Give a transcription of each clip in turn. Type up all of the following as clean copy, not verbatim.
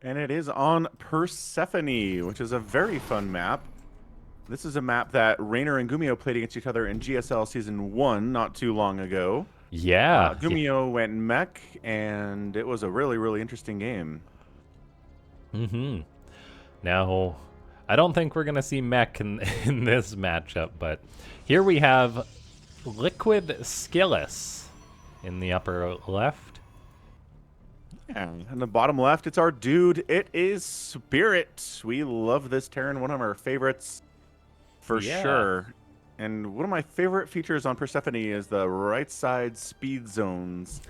And it is on Persephone, which is a very fun map. This is a map that Raynor and Gumio played against each other in GSL Season 1 not too long ago. Yeah. Gumio went mech, and it was a really, really interesting game. Mm-hmm. Now, I don't think we're going to see mech in this matchup, but here we have Liquid SKillous in the upper left. And in the bottom left, it's our dude. It is Spirit. We love this Terran, one of our favorites for sure. And one of my favorite features on Persephone is the right side speed zones.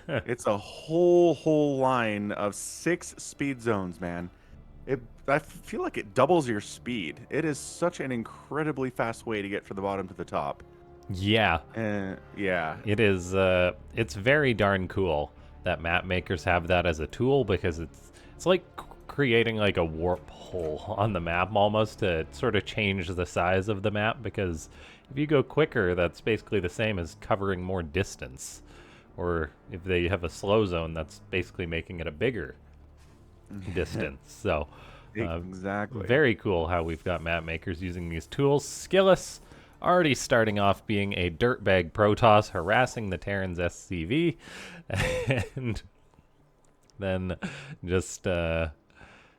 It's a whole line of 6 speed zones, man. I feel like it doubles your speed. It is such an incredibly fast way to get from the bottom to the top. Yeah. Yeah. It is, it's very darn cool that map makers have that as a tool, because it's like creating like a warp hole on the map almost to sort of change the size of the map, because if you go quicker, that's basically the same as covering more distance. Or if they have a slow zone, that's basically making it a bigger distance. So exactly. very cool how we've got map makers using these tools. Skillous already starting off being a dirtbag Protoss, harassing the Terran's SCV, and then just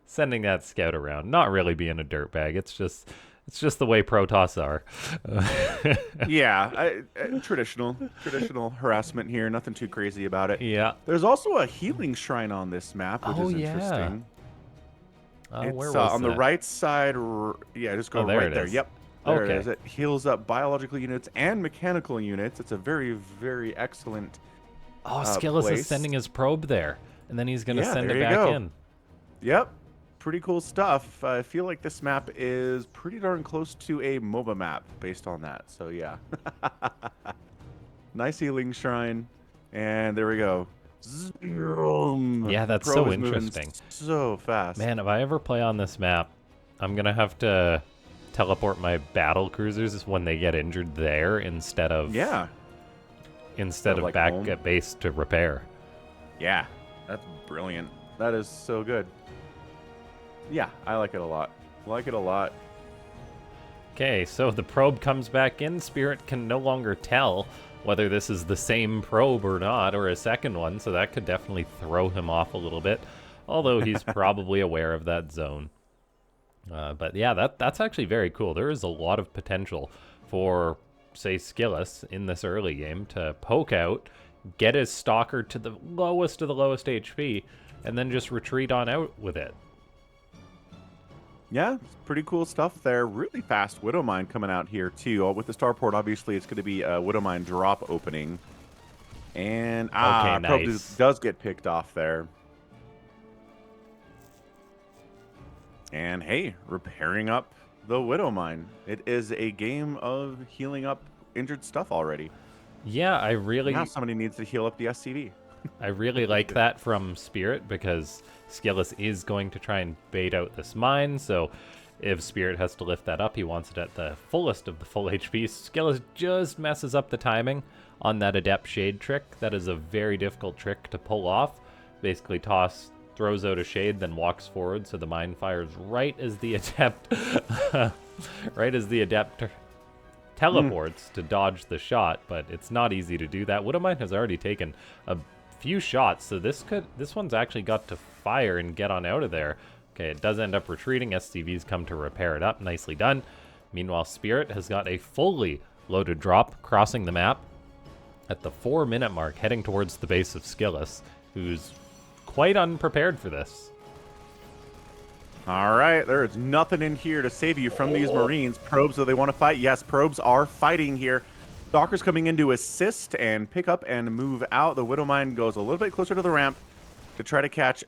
sending that scout around. Not really being a dirtbag. It's just the way Protoss are. Yeah, traditional harassment here. Nothing too crazy about it. Yeah. There's also a healing shrine on this map, which is yeah. interesting. It's where was on that? the right side. Yeah, just go there right it there. is. Yep. There Okay. it is. It heals up biological units and mechanical units. It's a very, very excellent Skillous place. is sending his probe there, and then he's going to send there it you back go. in. Yep. Pretty cool stuff. I feel like this map is pretty darn close to a MOBA map based on that. So, yeah. Nice healing shrine. And there we go. Yeah, that's Probe so is moving interesting. so fast. Man, if I ever play on this map, I'm going to have to teleport my battle cruisers when they get injured there instead of like back home. at base to repair. Yeah, that's brilliant. That is so good. Yeah, I like it a lot. Okay, so the probe comes back in. Spirit can no longer tell whether this is the same probe or not, or a second one, so that could definitely throw him off a little bit, although he's probably aware of that zone. But yeah, that's actually very cool. There is a lot of potential for, say, Skillous in this early game to poke out, get his Stalker to the lowest of the lowest HP, and then just retreat on out with it. Yeah, it's pretty cool stuff there. Really fast Widow Mine coming out here, too. With the Starport, obviously, it's going to be a Widow Mine drop opening. And, okay, Probe nice. does get picked off there. And, hey, repairing up the Widow Mine. It is a game of healing up injured stuff already. Yeah, Now somebody needs to heal up the SCV. I really like that from Spirit, because Skillous is going to try and bait out this mine, so if Spirit has to lift that up, he wants it at the fullest of the full HP. Skillous just messes up the timing on that Adept Shade trick. That is a very difficult trick to pull off. Basically, Toss throws out a shade, then walks forward, so the mine fires right as the Adept teleports to dodge the shot, but it's not easy to do that. Widow Mine has already taken a few shots, so this one's actually got to fire and get on out of there. Okay, it does end up retreating. SCVs come to repair it up. Nicely done. Meanwhile, Spirit has got a fully loaded drop crossing the map at the 4-minute mark, heading towards the base of Skillous, who's quite unprepared for this. All right, there is nothing in here to save you from these Marines. Probes, do they want to fight? Yes, probes are fighting here. Stalker's coming in to assist and pick up and move out. The Widow Mine goes a little bit closer to the ramp to try to catch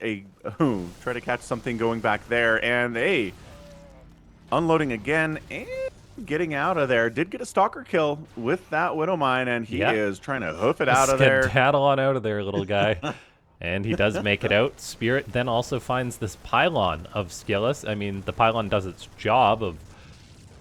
something going back there. And unloading again and getting out of there. Did get a Stalker kill with that Widow Mine, and he is trying to hoof it out of there. Skedaddle on out of there, little guy. And he does make it out. Spirit then also finds this pylon of Skillous. I mean, the pylon does its job of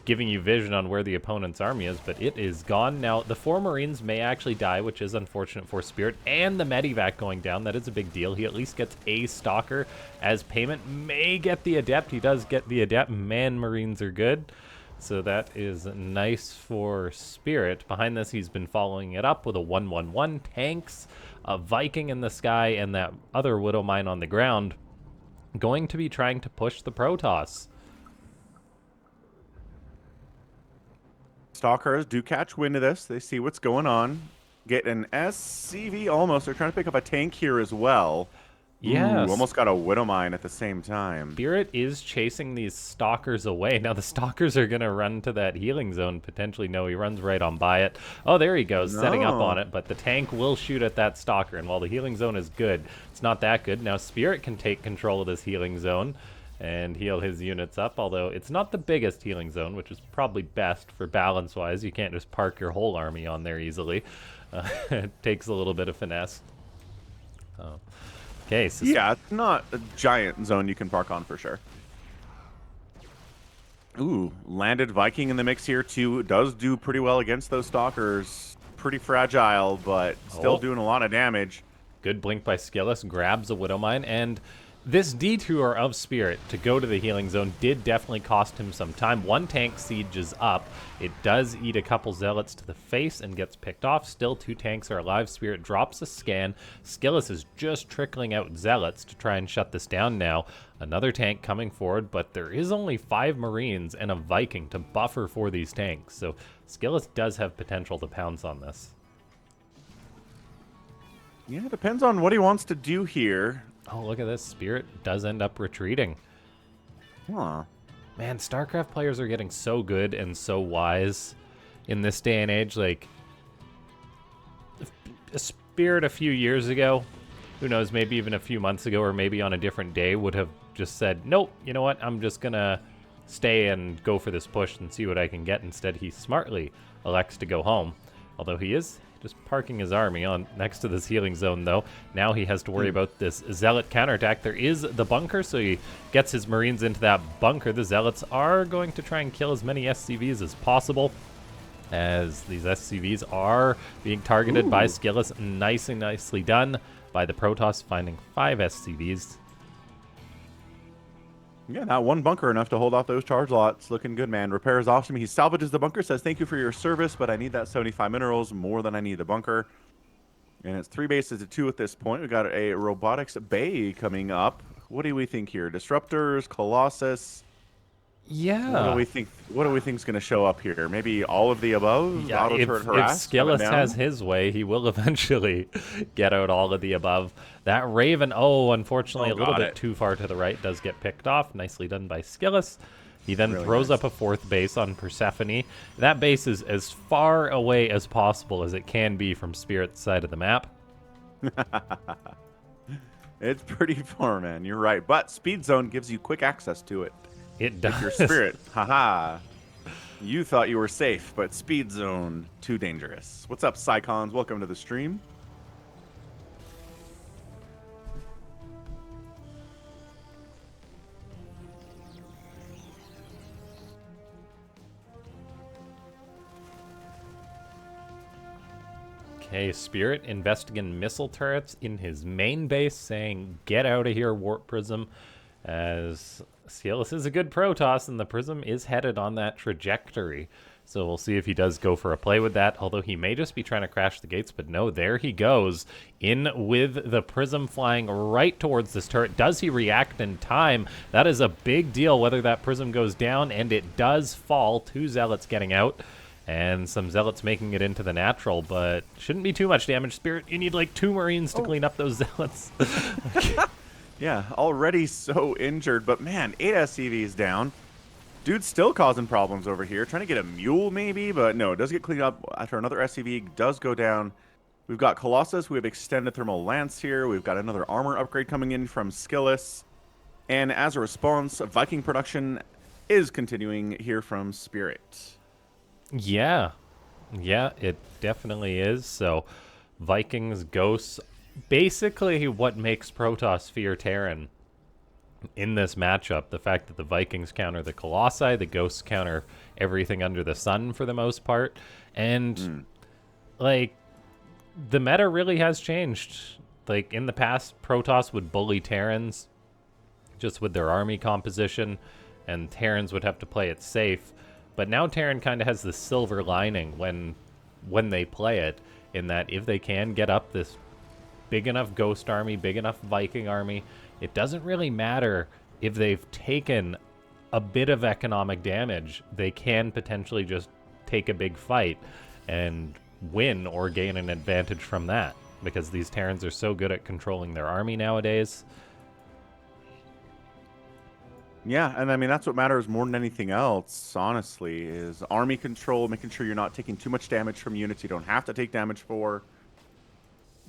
giving you vision on where the opponent's army is, but it is gone. Now, the 4 Marines may actually die, which is unfortunate for Spirit, and the Medivac going down. That is a big deal. He at least gets a Stalker as payment. May get the Adept. He does get the Adept. Man, Marines are good. So that is nice for Spirit. Behind this, he's been following it up with a 1-1-1 tanks, a Viking in the sky, and that other Widow Mine on the ground. Going to be trying to push the Protoss. Stalkers do catch wind of this. They see what's going on. Get an SCV almost. They're trying to pick up a tank here as well. Yes. Ooh, almost got a Widow Mine at the same time. Spirit is chasing these Stalkers away. Now, the Stalkers are going to run to that healing zone. Potentially, no, he runs right on by it. Oh, there he goes, setting up on it. But the tank will shoot at that Stalker. And while the healing zone is good, it's not that good. Now, Spirit can take control of this healing zone and heal his units up, although it's not the biggest healing zone, which is probably best for balance-wise. You can't just park your whole army on there easily. It takes a little bit of finesse. Oh. Okay, so yeah, it's not a giant zone you can park on for sure. Ooh, landed Viking in the mix here too. Does do pretty well against those Stalkers. Pretty fragile, but still doing a lot of damage. Good blink by SKillous, grabs a Widow Mine, and this detour of Spirit to go to the healing zone did definitely cost him some time. 1 tank sieges up. It does eat a couple Zealots to the face and gets picked off. Still 2 tanks are alive. Spirit drops a scan. SKillous is just trickling out Zealots to try and shut this down now. Another tank coming forward, but there is only 5 Marines and a Viking to buffer for these tanks. So SKillous does have potential to pounce on this. Yeah, it depends on what he wants to do here. Oh, look at this. Spirit does end up retreating. Huh. Man, StarCraft players are getting so good and so wise in this day and age. Like, a Spirit a few years ago, who knows, maybe even a few months ago or maybe on a different day, would have just said, nope, you know what, I'm just going to stay and go for this push and see what I can get. Instead, he smartly elects to go home, although he is just parking his army on next to this healing zone, though. Now he has to worry about this Zealot counterattack. There is the bunker, so he gets his Marines into that bunker. The Zealots are going to try and kill as many SCVs as possible, as these SCVs are being targeted by SKillous. Nicely done by the Protoss, finding 5 SCVs. Yeah, not one bunker enough to hold off those charge lots. Looking good, man. Repair is awesome. He salvages the bunker, says, thank you for your service, but I need that 75 minerals more than I need the bunker. And it's 3 bases to 2 at this point. We got a robotics bay coming up. What do we think here? Disruptors, Colossus. Yeah. What do we think is going to show up here? Maybe all of the above? Yeah, if SKillous down? has his way, he will eventually get out all of the above. That Raven, unfortunately, a little bit too far to the right, does get picked off. Nicely done by SKillous. He then throws up a 4th base on Persephone. That base is as far away as possible as it can be from Spirit's side of the map. It's pretty far, man. You're right. But Speed Zone gives you quick access to it. It does. If your Spirit, haha. You thought you were safe, but Speed Zone, too dangerous. What's up, Psycons? Welcome to the stream. Okay, Spirit investing in missile turrets in his main base, saying, get out of here, Warp Prism, as SKillous is a good Protoss, and the Prism is headed on that trajectory. So we'll see if he does go for a play with that, although he may just be trying to crash the gates, but no, there he goes, in with the Prism flying right towards this turret. Does he react in time? That is a big deal, whether that Prism goes down, and it does fall. 2 Zealots getting out, and some Zealots making it into the natural, but shouldn't be too much damage. Spirit, you need like 2 Marines to clean up those Zealots. Yeah, already so injured, but man, 8 SCVs down. Dude's still causing problems over here. Trying to get a mule maybe, but no, it does get cleaned up after another SCV does go down. We've got Colossus. We have extended thermal lance here. We've got another armor upgrade coming in from SKillous. And as a response, Viking production is continuing here from Spirit. Yeah, it definitely is. So Vikings, Ghosts, basically what makes Protoss fear Terran in this matchup. The fact that the Vikings counter the Colossi, the Ghosts counter everything under the sun for the most part. And, like, the meta really has changed. Like, in the past, Protoss would bully Terrans just with their army composition, and Terrans would have to play it safe. But now Terran kind of has this silver lining when they play it, in that if they can get up this big enough Ghost army, big enough Viking army, it doesn't really matter if they've taken a bit of economic damage. They can potentially just take a big fight and win or gain an advantage from that, because these Terrans are so good at controlling their army nowadays. Yeah, and I mean, that's what matters more than anything else, honestly, is army control, making sure you're not taking too much damage from units you don't have to take damage for.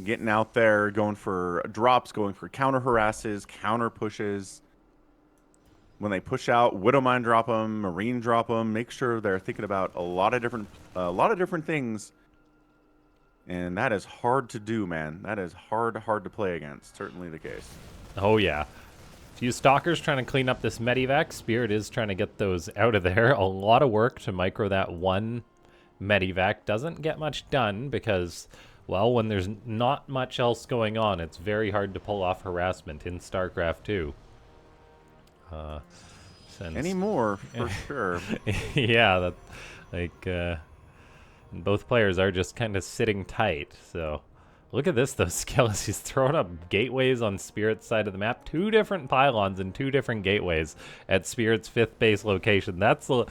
Getting out there, going for drops, going for counter harasses, counter pushes. When they push out, Widowmine drop them, Marine drop them. Make sure they're thinking about a lot of different things. And that is hard to do, man. That is hard to play against. Certainly the case. Oh, yeah. Few Stalkers trying to clean up this Medivac. Spirit is trying to get those out of there. A lot of work to micro that one Medivac. Doesn't get much done because, well, when there's not much else going on, it's very hard to pull off harassment in StarCraft 2. Anymore, for sure. Yeah, that, like, both players are just kind of sitting tight, so... Look at this, though, SKillous. He's throwing up gateways on Spirit's side of the map. 2 different pylons and 2 different gateways at Spirit's 5th base location. That's a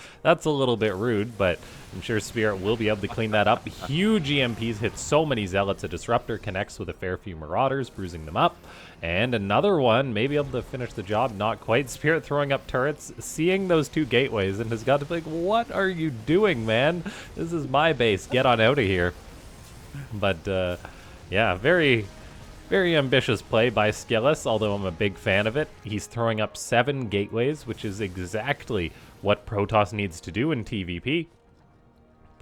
little bit rude, but I'm sure Spirit will be able to clean that up. Huge EMPs hit so many Zealots. A Disruptor connects with a fair few Marauders, bruising them up. And another one may be able to finish the job. Not quite. Spirit throwing up turrets, seeing those 2 gateways, and has got to be like, what are you doing, man? This is my base. Get on out of here. But, yeah, very, very ambitious play by SKillous, although I'm a big fan of it. He's throwing up 7 gateways, which is exactly what Protoss needs to do in TVP.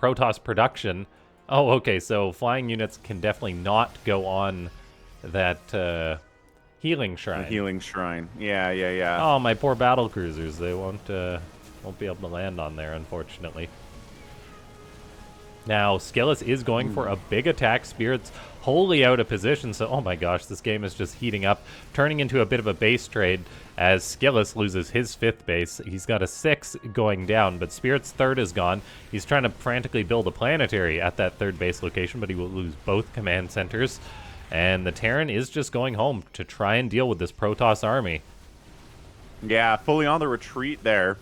Protoss production. Oh, okay, so flying units can definitely not go on that healing shrine. The healing shrine. Yeah. Oh, my poor battle cruisers. They won't be able to land on there, unfortunately. Now, SKillous is going for a big attack. Spirit's wholly out of position, so oh my gosh, this game is just heating up, turning into a bit of a base trade as SKillous loses his 5th base. He's got a 6 going down, but Spirit's 3rd is gone. He's trying to frantically build a planetary at that 3rd base location, but he will lose both command centers. And the Terran is just going home to try and deal with this Protoss army. Yeah, fully on the retreat there.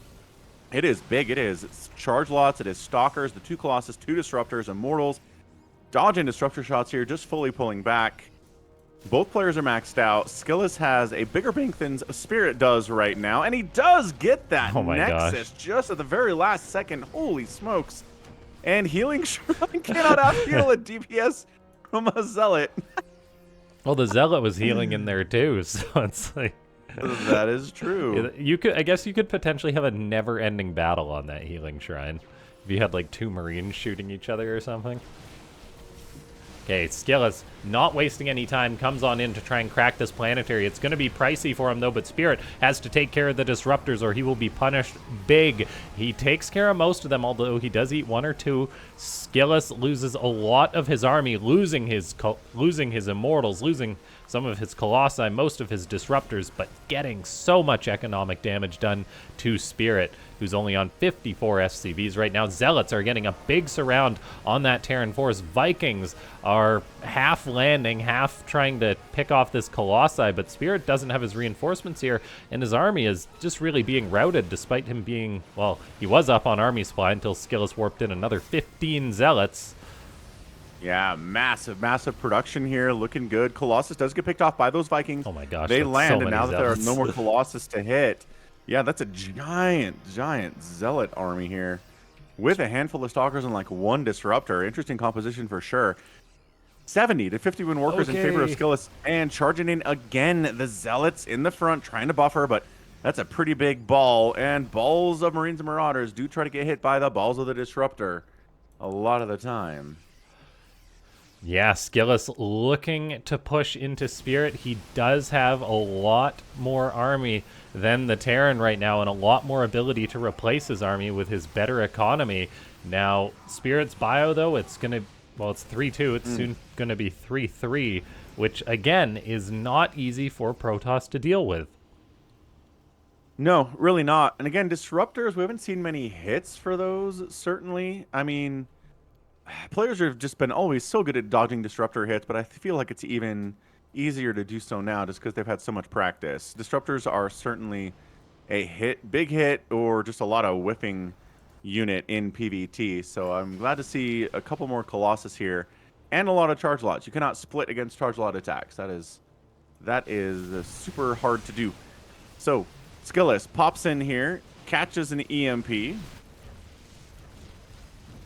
It is big, it is. It's charge lots, it is Stalkers, the 2 Colossus, 2 Disruptors, Immortals. Dodging Disruptor shots here, just fully pulling back. Both players are maxed out. SKillous has a bigger bank than Spirit does right now, and he does get that Nexus just at the very last second. Holy smokes. And Healing Shrine cannot out-heal a DPS from a Zealot. Well, the Zealot was healing in there too, so it's like... That is true. I guess you could potentially have a never-ending battle on that Healing Shrine if you had like 2 Marines shooting each other or something. Okay, SKillous, not wasting any time, comes on in to try and crack this planetary. It's going to be pricey for him, though, but Spirit has to take care of the Disruptors or he will be punished big. He takes care of most of them, although he does eat 1 or 2. SKillous loses a lot of his army, losing his Immortals, losing some of his Colossi, most of his Disruptors, but getting so much economic damage done to Spirit, who's only on 54 SCVs right now. Zealots are getting a big surround on that Terran force. Vikings are half landing, half trying to pick off this Colossi, but Spirit doesn't have his reinforcements here, and his army is just really being routed despite him being, well, he was up on army supply until SKillous warped in another 15 Zealots. Yeah, massive production here, looking good. Colossus does get picked off by those Vikings. Oh my gosh, they land, so and now that there are Zealots. no more Colossus to hit, yeah, that's a giant Zealot army here with a handful of Stalkers and like 1 Disruptor. Interesting composition for sure. 70 to 51 workers in favor of SKillous, and charging in again, the Zealots in the front trying to buffer, but that's a pretty big ball, and balls of Marines and Marauders do try to get hit by the balls of the Disruptor a lot of the time. Yeah, SKillous looking to push into Spirit. He does have a lot more army than the Terran right now, and a lot more ability to replace his army with his better economy. Now, Spirit's bio, though, it's going to, well, it's 3-2. It's soon going to be 3-3, which, again, is not easy for Protoss to deal with. No, really not. And again, disruptors, we haven't seen many hits for those, certainly. I mean, players have just been always so good at dodging disruptor hits, but I feel like it's even easier to do so now just because they've had so much practice. Disruptors are certainly a big hit, or just a lot of whipping unit in PvT. So I'm glad to see a couple more Colossus here and a lot of charge lots. You cannot split against charge lot attacks. That is super hard to do. So SKillous pops in here, catches an EMP.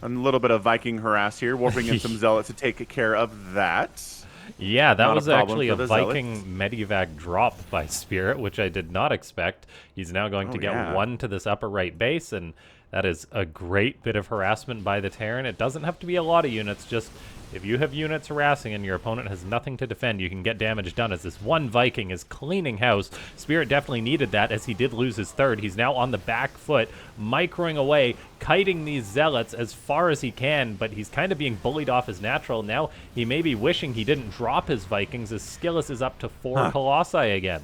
A little bit of Viking harass here, warping in some zealots to take care of that. Yeah, that Not a was problem actually for a the Viking zealots. Medivac drop by Spirit, which I did not expect. He's now going to get Yeah. one to this upper right base, and that is a great bit of harassment by the Terran. It doesn't have to be a lot of units, just if you have units harassing and your opponent has nothing to defend, you can get damage done as this one Viking is cleaning house. Spirit definitely needed that as he did lose his third. He's now on the back foot, microing away, kiting these zealots as far as he can, but he's kind of being bullied off his natural. Now he may be wishing he didn't drop his Vikings as SKillous is up to 4 Colossi again.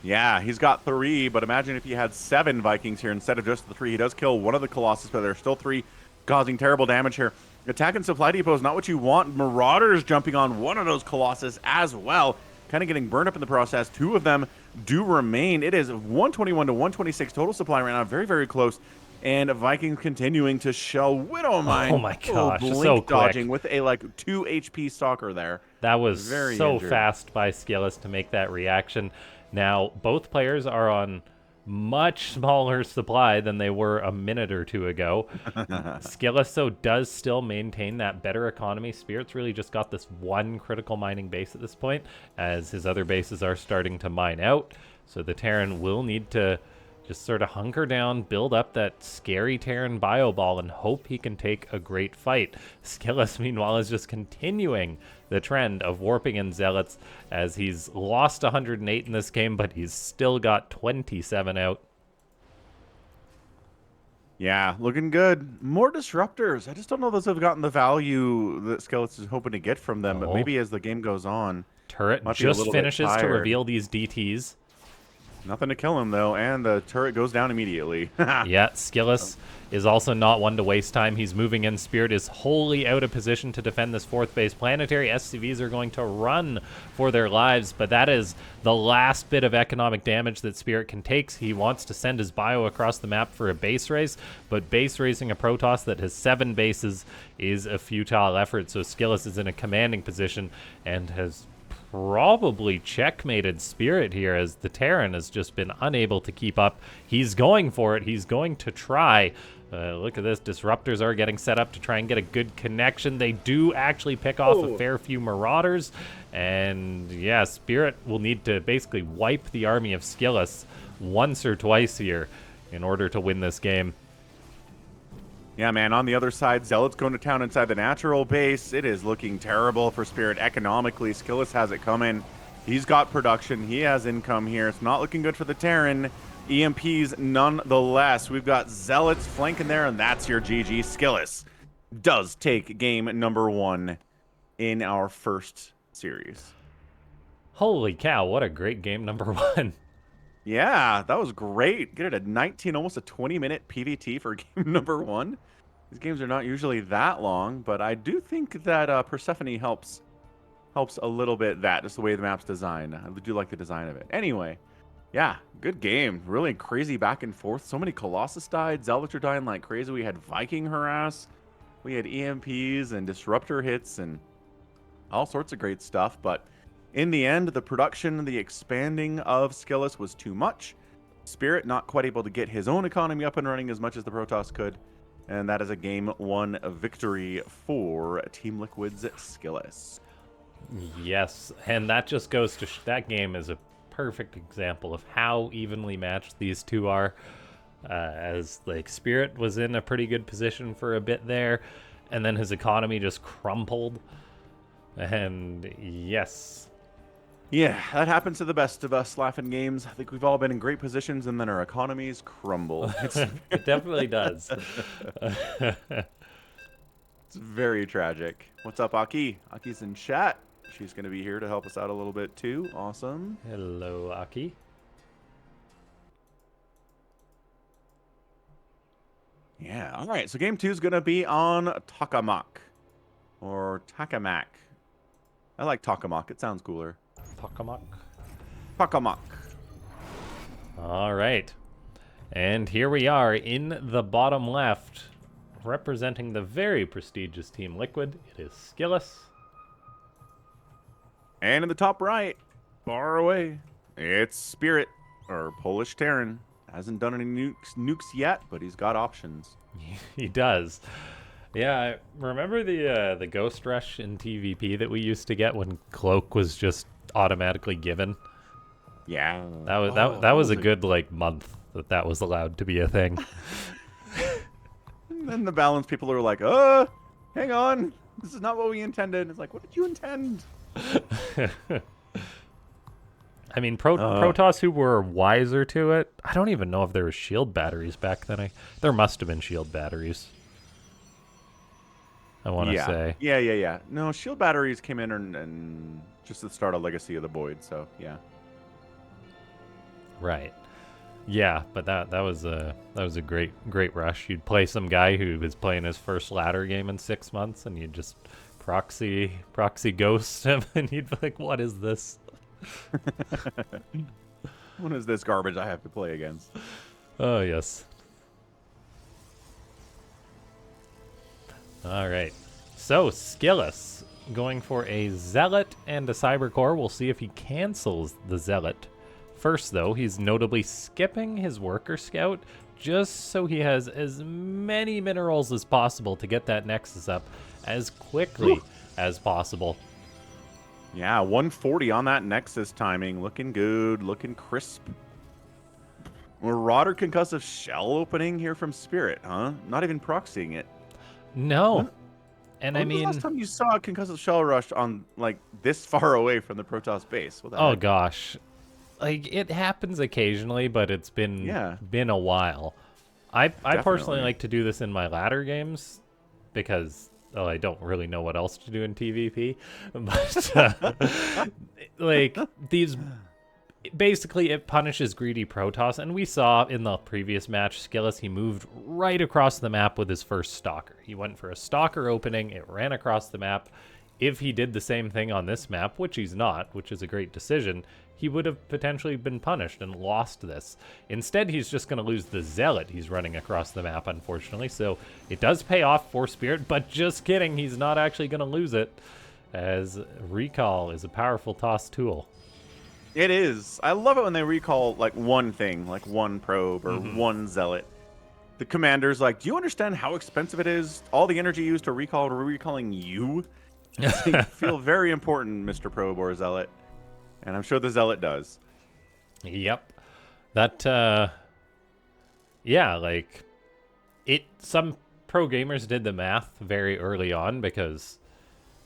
Yeah, he's got 3, but imagine if he had 7 Vikings here instead of just the 3. He does kill one of the Colossus, but there's still 3 causing terrible damage here. Attack and supply depot is not what you want. Marauders jumping on one of those Colossus as well, kind of getting burned up in the process. 2 of them do remain. It is 121 to 126 total supply right now, very, very close. And Vikings continuing to shell Widowmine. Oh my gosh, blink so quick. dodging with a 2 HP Stalker there. That was Very so injured. fast by SKillous to make that reaction. Now, both players are on much smaller supply than they were a minute or two ago. SKillous, though, does still maintain that better economy. Spirit's really just got this one critical mining base at this point, as his other bases are starting to mine out. So the Terran will need to just sort of hunker down, build up that scary Terran bio ball, and hope he can take a great fight. SKillous, meanwhile, is just continuing the trend of warping in zealots, as he's lost 108 in this game, but he's still got 27 out. Yeah, looking good. More disruptors. I just don't know if those have gotten the value that SKillous is hoping to get from them, but Oh. maybe as the game goes on. Turret Might be a just little bit finishes to tired. reveal these DTs. Nothing to kill him, though, and the turret goes down immediately. Yeah, SKillous is also not one to waste time. He's moving in. Spirit is wholly out of position to defend this 4th base. Planetary SCVs are going to run for their lives, but that is the last bit of economic damage that Spirit can take. He wants to send his bio across the map for a base race, but base racing a Protoss that has 7 bases is a futile effort, so SKillous is in a commanding position and has probably checkmated Spirit here, as the Terran has just been unable to keep up. He's going for it. He's going to try. Look at this. Disruptors are getting set up to try and get a good connection. They do actually pick off a fair few Marauders. And yeah, Spirit will need to basically wipe the army of SKillous once or twice here in order to win this game. Yeah, man, on the other side, Zealot's going to town inside the natural base. It is looking terrible for Spirit economically. SKillous has it coming. He's got production. He has income here. It's not looking good for the Terran. EMPs nonetheless. We've got Zealots flanking there, and that's your GG. SKillous does take game number 1 in our first series. Holy cow, what a great game number 1. Yeah, that was great. Get it at 19, almost a 20-minute PvT for game number 1. These games are not usually that long, but I do think that Persephone helps a little bit, that just the way the map's designed. I do like the design of it. Anyway, yeah, good game. Really crazy back and forth. So many Colossus died. Zealots are dying like crazy. We had Viking harass. We had EMPs and disruptor hits and all sorts of great stuff, but in the end, the production, the expanding of SKillous was too much. Spirit not quite able to get his own economy up and running as much as the Protoss could. And that is a game 1 victory for Team Liquid's SKillous. Yes, and that just goes to that game is a perfect example of how evenly matched these two are. As like Spirit was in a pretty good position for a bit there, and then his economy just crumpled And yes. Yeah, that happens to the best of us laughing games. I think we've all been in great positions and then our economies crumble. It definitely does. It's very tragic. What's up, Aki? Aki's in chat. She's going to be here to help us out a little bit too. Awesome. Hello, Aki. Yeah, all right. So game 2 is going to be on Takamak. Or Takamak. I like Takamak. It sounds cooler. Takamak. Takamak. All right. And here we are in the bottom left, representing the very prestigious Team Liquid. It is SKillous. And in the top right, far away, it's Spirit, or Polish Terran. Hasn't done any nukes yet, but he's got options. He does. Yeah, I remember the Ghost Rush in TVP that we used to get when Cloak was just automatically given? Yeah. That was a good, like, month that was allowed to be a thing. And then the balance people are like, hang on. This is not what we intended. It's like, what did you intend? I mean, Protoss who were wiser to it, I don't even know if there were shield batteries back then. There must have been shield batteries. I want to say. Yeah. No, shield batteries came in and just at the start of Legacy of the Void, so yeah. Right. Yeah, but that was a great rush. You'd play some guy who was playing his first ladder game in 6 months, and you'd just proxy ghost him, and you'd be like, "What is this? What is this garbage I have to play against?" Oh yes. All right. So SKillous going for a Zealot and a Cybercore. We'll see if he cancels the Zealot. First, though, he's notably skipping his Worker Scout just so he has as many minerals as possible to get that Nexus up as quickly as possible. Yeah, 140 on that Nexus timing. Looking good, looking crisp. Marauder Concussive Shell opening here from Spirit, huh? Not even proxying it. No. And I When was mean, the last time you saw a Concussive Shell rush on, like, this far away from the Protoss base? What the oh heck? gosh. Like, it happens occasionally, but it's been a while. I personally like to do this in my ladder games because I don't really know what else to do in TVP. But like these, basically it punishes greedy Protoss, and we saw in the previous match, SKillous, he moved right across the map with his first Stalker. He went for a Stalker opening, it ran across the map. If he did the same thing on this map, which he's not, which is a great decision, he would have potentially been punished and lost this. Instead, he's just going to lose the Zealot he's running across the map, unfortunately. So it does pay off for Spirit, but just kidding, he's not actually going to lose it, as Recall is a powerful toss tool. It is. I love it when they recall, like, one thing, like one probe or one Zealot. The commander's like, do you understand how expensive it is? All the energy used to recall, recalling you? So you feel very important, Mr. Probe or Zealot. And I'm sure the Zealot does. Yep. That, yeah, like, some pro gamers did the math very early on because,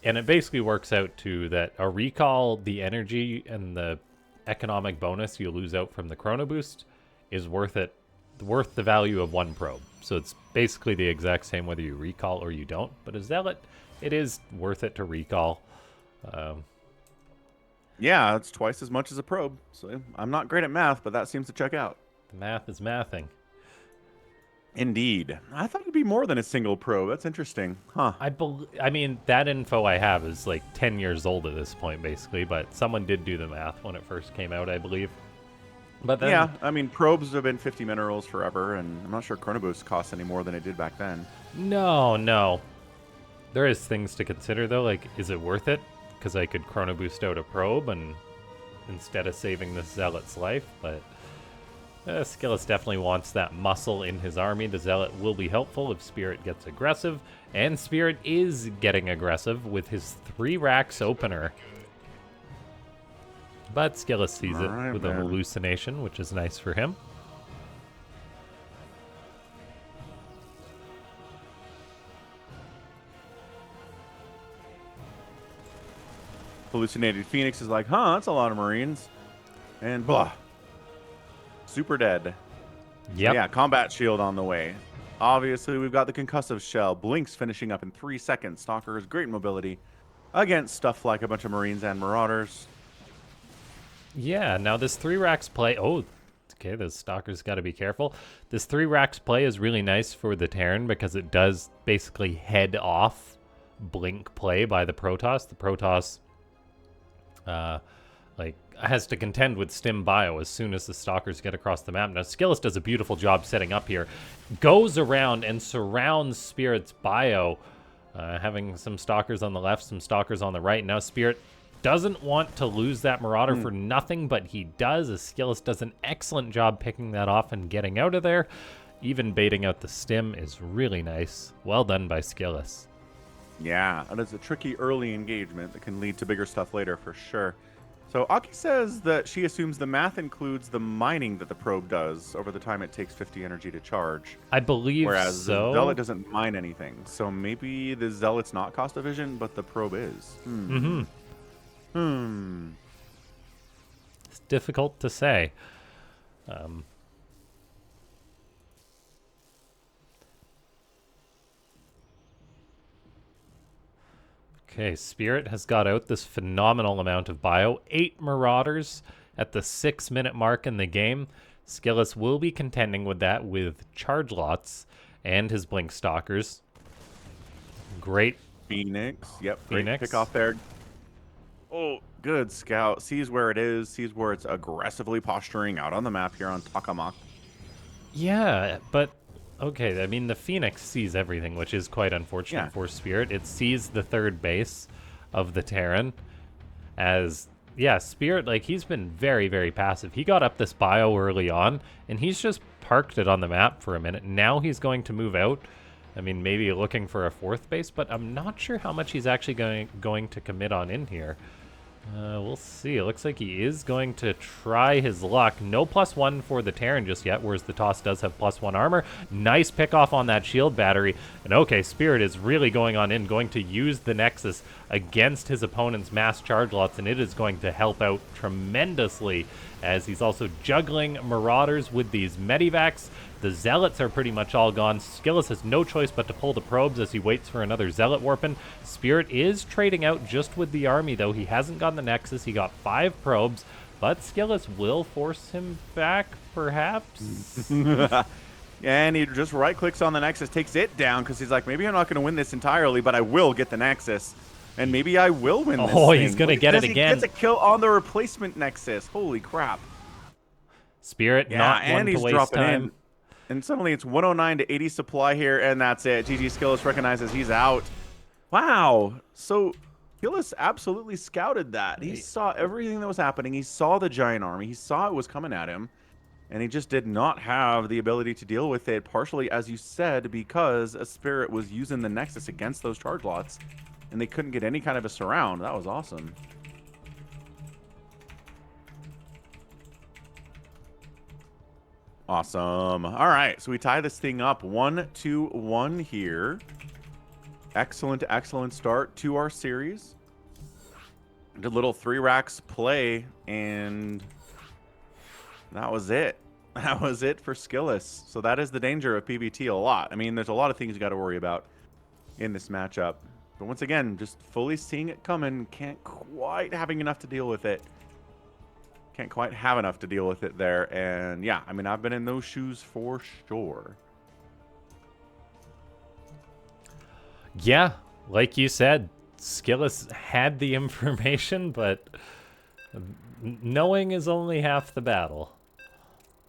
and it basically works out to that a recall, the energy and the economic bonus you lose out from the chrono boost is worth the value of one probe. So it's basically the exact same whether you recall or you don't. But a Zealot, it is worth it to recall. Yeah, it's twice as much as a probe. So I'm not great at math, but that seems to check out. The math is mathing. Indeed. I thought it'd be more than a single probe. That's interesting. Huh. I mean, that info I have is like 10 years old at this point, basically, but someone did do the math when it first came out, I believe. But then, yeah, I mean, probes have been 50 minerals forever, and I'm not sure Chronoboost costs any more than it did back then. No. There is things to consider, though. Like, is it worth it? Because I could chrono boost out a probe and instead of saving this Zealot's life, but SKillous definitely wants that muscle in his army. The Zealot will be helpful if Spirit gets aggressive, and Spirit is getting aggressive with his 3 racks opener. But SKillous sees it with a hallucination, which is nice for him. Hallucinated Phoenix is like, huh, that's a lot of Marines. And blah. Super dead. Yep. Yeah, combat shield on the way. Obviously, we've got the concussive shell. Blinks finishing up in 3 seconds. Stalker has great mobility against stuff like a bunch of Marines and Marauders. Yeah, now this 3 racks play... Oh, okay, the Stalker's got to be careful. This 3 racks play is really nice for the Terran because it does basically head off blink play by the Protoss. The Protoss, has to contend with Stim Bio as soon as the Stalkers get across the map. Now, SKillous does a beautiful job setting up here. Goes around and surrounds Spirit's Bio, having some Stalkers on the left, some Stalkers on the right. Now, Spirit doesn't want to lose that Marauder for nothing, but he does, as SKillous does an excellent job picking that off and getting out of there. Even baiting out the Stim is really nice. Well done by SKillous. Yeah, and it's a tricky early engagement that can lead to bigger stuff later for sure. So Aki says that she assumes the math includes the mining that the probe does over the time it takes 50 energy to charge. I believe Whereas so. the Zealot doesn't mine anything. So maybe the Zealot's not cost efficient, but the probe is. It's difficult to say. Okay, Spirit has got out this phenomenal amount of bio. 8 Marauders at the 6-minute mark in the game. SKillous will be contending with that with Charge Lots and his Blink Stalkers. Great. Phoenix. Yep, great Phoenix. pick off there. Oh, good scout. Sees where it is, sees where it's aggressively posturing out on the map here on Takamak. Yeah, but okay, I mean, the Phoenix sees everything, which is quite unfortunate for Spirit. It sees the third base of the Terran as, yeah, Spirit, like, he's been very, very passive. He got up this bio early on, and he's just parked it on the map for a minute. Now he's going to move out. I mean, maybe looking for a 4th base, but I'm not sure how much he's actually going to commit on in here. We'll see. It looks like he is going to try his luck. No +1 for the Terran just yet, whereas the Toss does have +1 armor. Nice pick off on that shield battery. And okay, Spirit is really going on in, going to use the Nexus against his opponent's mass charge lots, and it is going to help out tremendously as he's also juggling Marauders with these Medivacs. The Zealots are pretty much all gone. SKillous has no choice but to pull the probes as he waits for another Zealot Warpin. Spirit is trading out just with the army, though. He hasn't gotten the Nexus. He got 5 probes, but SKillous will force him back, perhaps? And he just right-clicks on the Nexus, takes it down, because he's like, maybe I'm not going to win this entirely, but I will get the Nexus. And maybe I will win this Oh, thing. he's going to get it again. He gets a kill on the replacement Nexus. Holy crap. Spirit, not one to waste time. In. And suddenly it's 109 to 80 supply here, and that's it. GG SKillous recognizes he's out. Wow. So SKillous absolutely scouted that. He saw everything that was happening. He saw the giant army. He saw it was coming at him. And he just did not have the ability to deal with it, partially, as you said, because a Spirit was using the Nexus against those charge lots, and they couldn't get any kind of a surround. That was awesome. Awesome. All right, so we tie this thing up 1-1 here. Excellent, excellent start to our series. Did a little 3 racks play, and that was it. That was it for SKillous. So that is the danger of PvT a lot. I mean, there's a lot of things you got to worry about in this matchup. But once again, just fully seeing it coming, can't quite having enough to deal with it. Can't quite have enough to deal with it there. And yeah, I mean, I've been in those shoes for sure. Yeah, like you said, SKillous had the information, but knowing is only half the battle.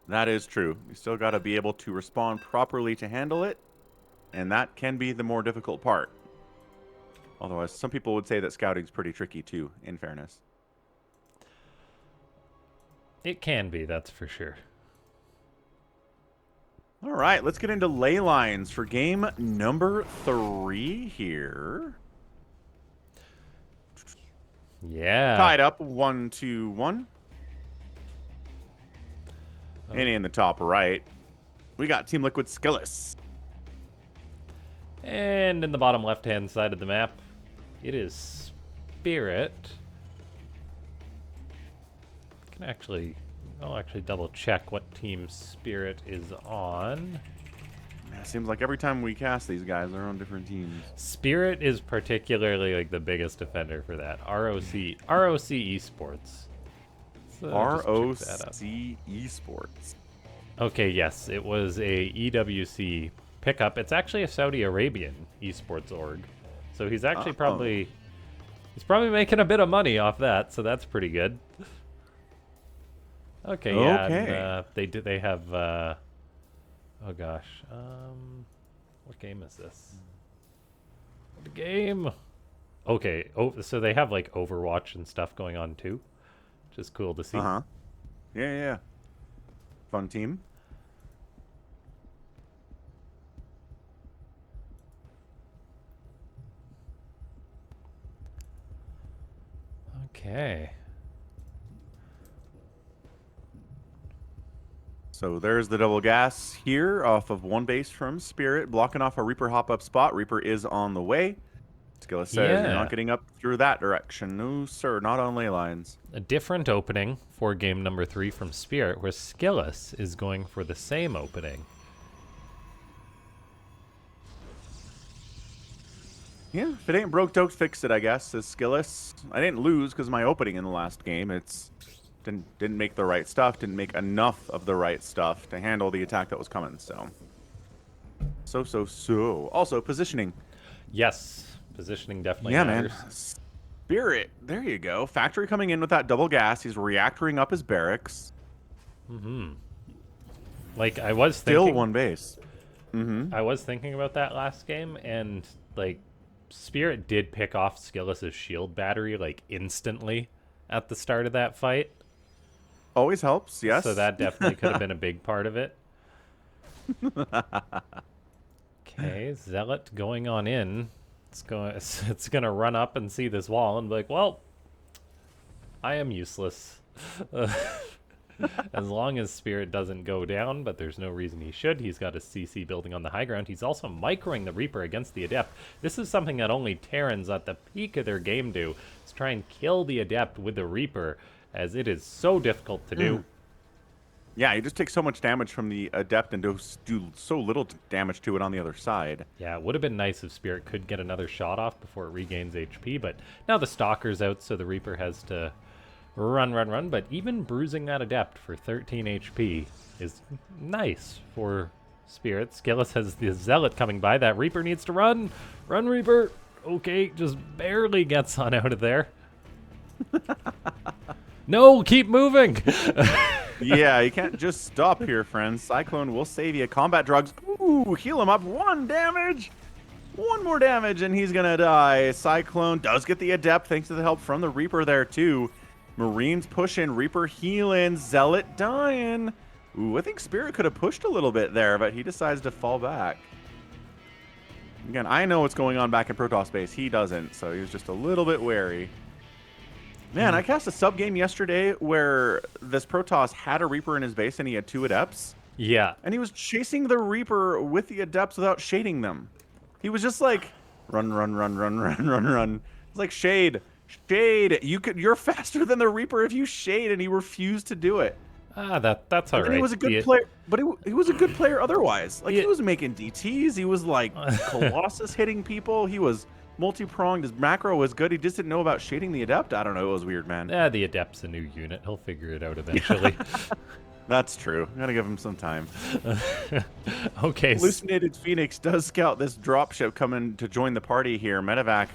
That is true. You still got to be able to respond properly to handle it. And that can be the more difficult part. Although some people would say that scouting's pretty tricky too, in fairness. It can be, that's for sure. All right, let's get into ley lines for game number 3 here. Yeah. Tied up 1-1. And in the top right, we got Team Liquid SKillous. And in the bottom left-hand side of the map, it is Spirit I'll actually double check what team Spirit is on. It seems like every time we cast these guys, they're on different teams. Spirit is particularly like the biggest offender for that. ROC Esports. So ROC just check that up. Esports. Okay, yes, it was a EWC pickup. It's actually a Saudi Arabian esports org. So he's actually probably making a bit of money off that, so that's pretty good. Okay, yeah, and, they have oh gosh. What game is this? What game? Okay, so they have like Overwatch and stuff going on too. Which is cool to see. Yeah. Fun team. Okay. So there's the double gas here off of one base from Spirit, blocking off a Reaper hop-up spot. Reaper is on the way. SKillous says you're not getting up through that direction. No, sir, not on ley lines. A different opening for game number 3 from Spirit, where SKillous is going for the same opening. Yeah, if it ain't broke, don't fix it, I guess, says SKillous. I didn't lose because my opening in the last game, didn't make the right stuff, didn't make enough of the right stuff to handle the attack that was coming, so. Also, positioning. Yes, positioning definitely Man. matters. Spirit, there you go. Factory coming in with that double gas. He's reactoring up his barracks. Like, I was thinking... Still one base. I was thinking about that last game, and, like, Spirit did pick off SKillous' shield battery, like, instantly at the start of that fight. Always helps, yes. So that definitely could have been a big part of it. Okay, Zealot going on in. It's gonna run up and see this wall and be like, well, I am useless. As long as Spirit doesn't go down, but there's no reason he should. He's got a CC building on the high ground. He's also microing the Reaper against the Adept. This is something that only Terrans at the peak of their game do, is try and kill the Adept with the Reaper, as it is so difficult to do. Yeah, you just take so much damage from the Adept and do so little damage to it on the other side. Yeah, it would have been nice if Spirit could get another shot off before it regains HP, but now the Stalker's out, so the Reaper has to run. But even bruising that Adept for 13 HP is nice for Spirit. SKillous has the Zealot coming by. That Reaper needs to run. Run, Reaper. Okay, just barely gets on out of there. No, keep moving. Yeah, you can't just stop here, friends. Cyclone will save you. Combat drugs. Ooh, heal him up. 1 damage. 1 more damage, and he's going to die. Cyclone does get the Adept, thanks to the help from the Reaper there, too. Marines pushing. Reaper healing. Zealot dying. Ooh, I think Spirit could have pushed a little bit there, but he decides to fall back. Again, I know what's going on back in Protoss base. He doesn't, so he was just a little bit wary. Man, I cast a sub game yesterday where this Protoss had a Reaper in his base and he had 2 Adepts. Yeah. And he was chasing the Reaper with the Adepts without shading them. He was just like, run. It's like, shade. You're faster than the Reaper if you shade, and he refused to do it. That's all right. He was a good player, but he was a good player otherwise. Like, he was making DTs. He was like Colossus hitting people. He was multi-pronged. His macro was good. He just didn't know about shading the Adept. I don't know. It was weird, man. Yeah, the Adept's a new unit. He'll figure it out eventually. That's true. Gotta give him some time. Okay. Hallucinated Phoenix does scout this dropship coming to join the party here. Medevac.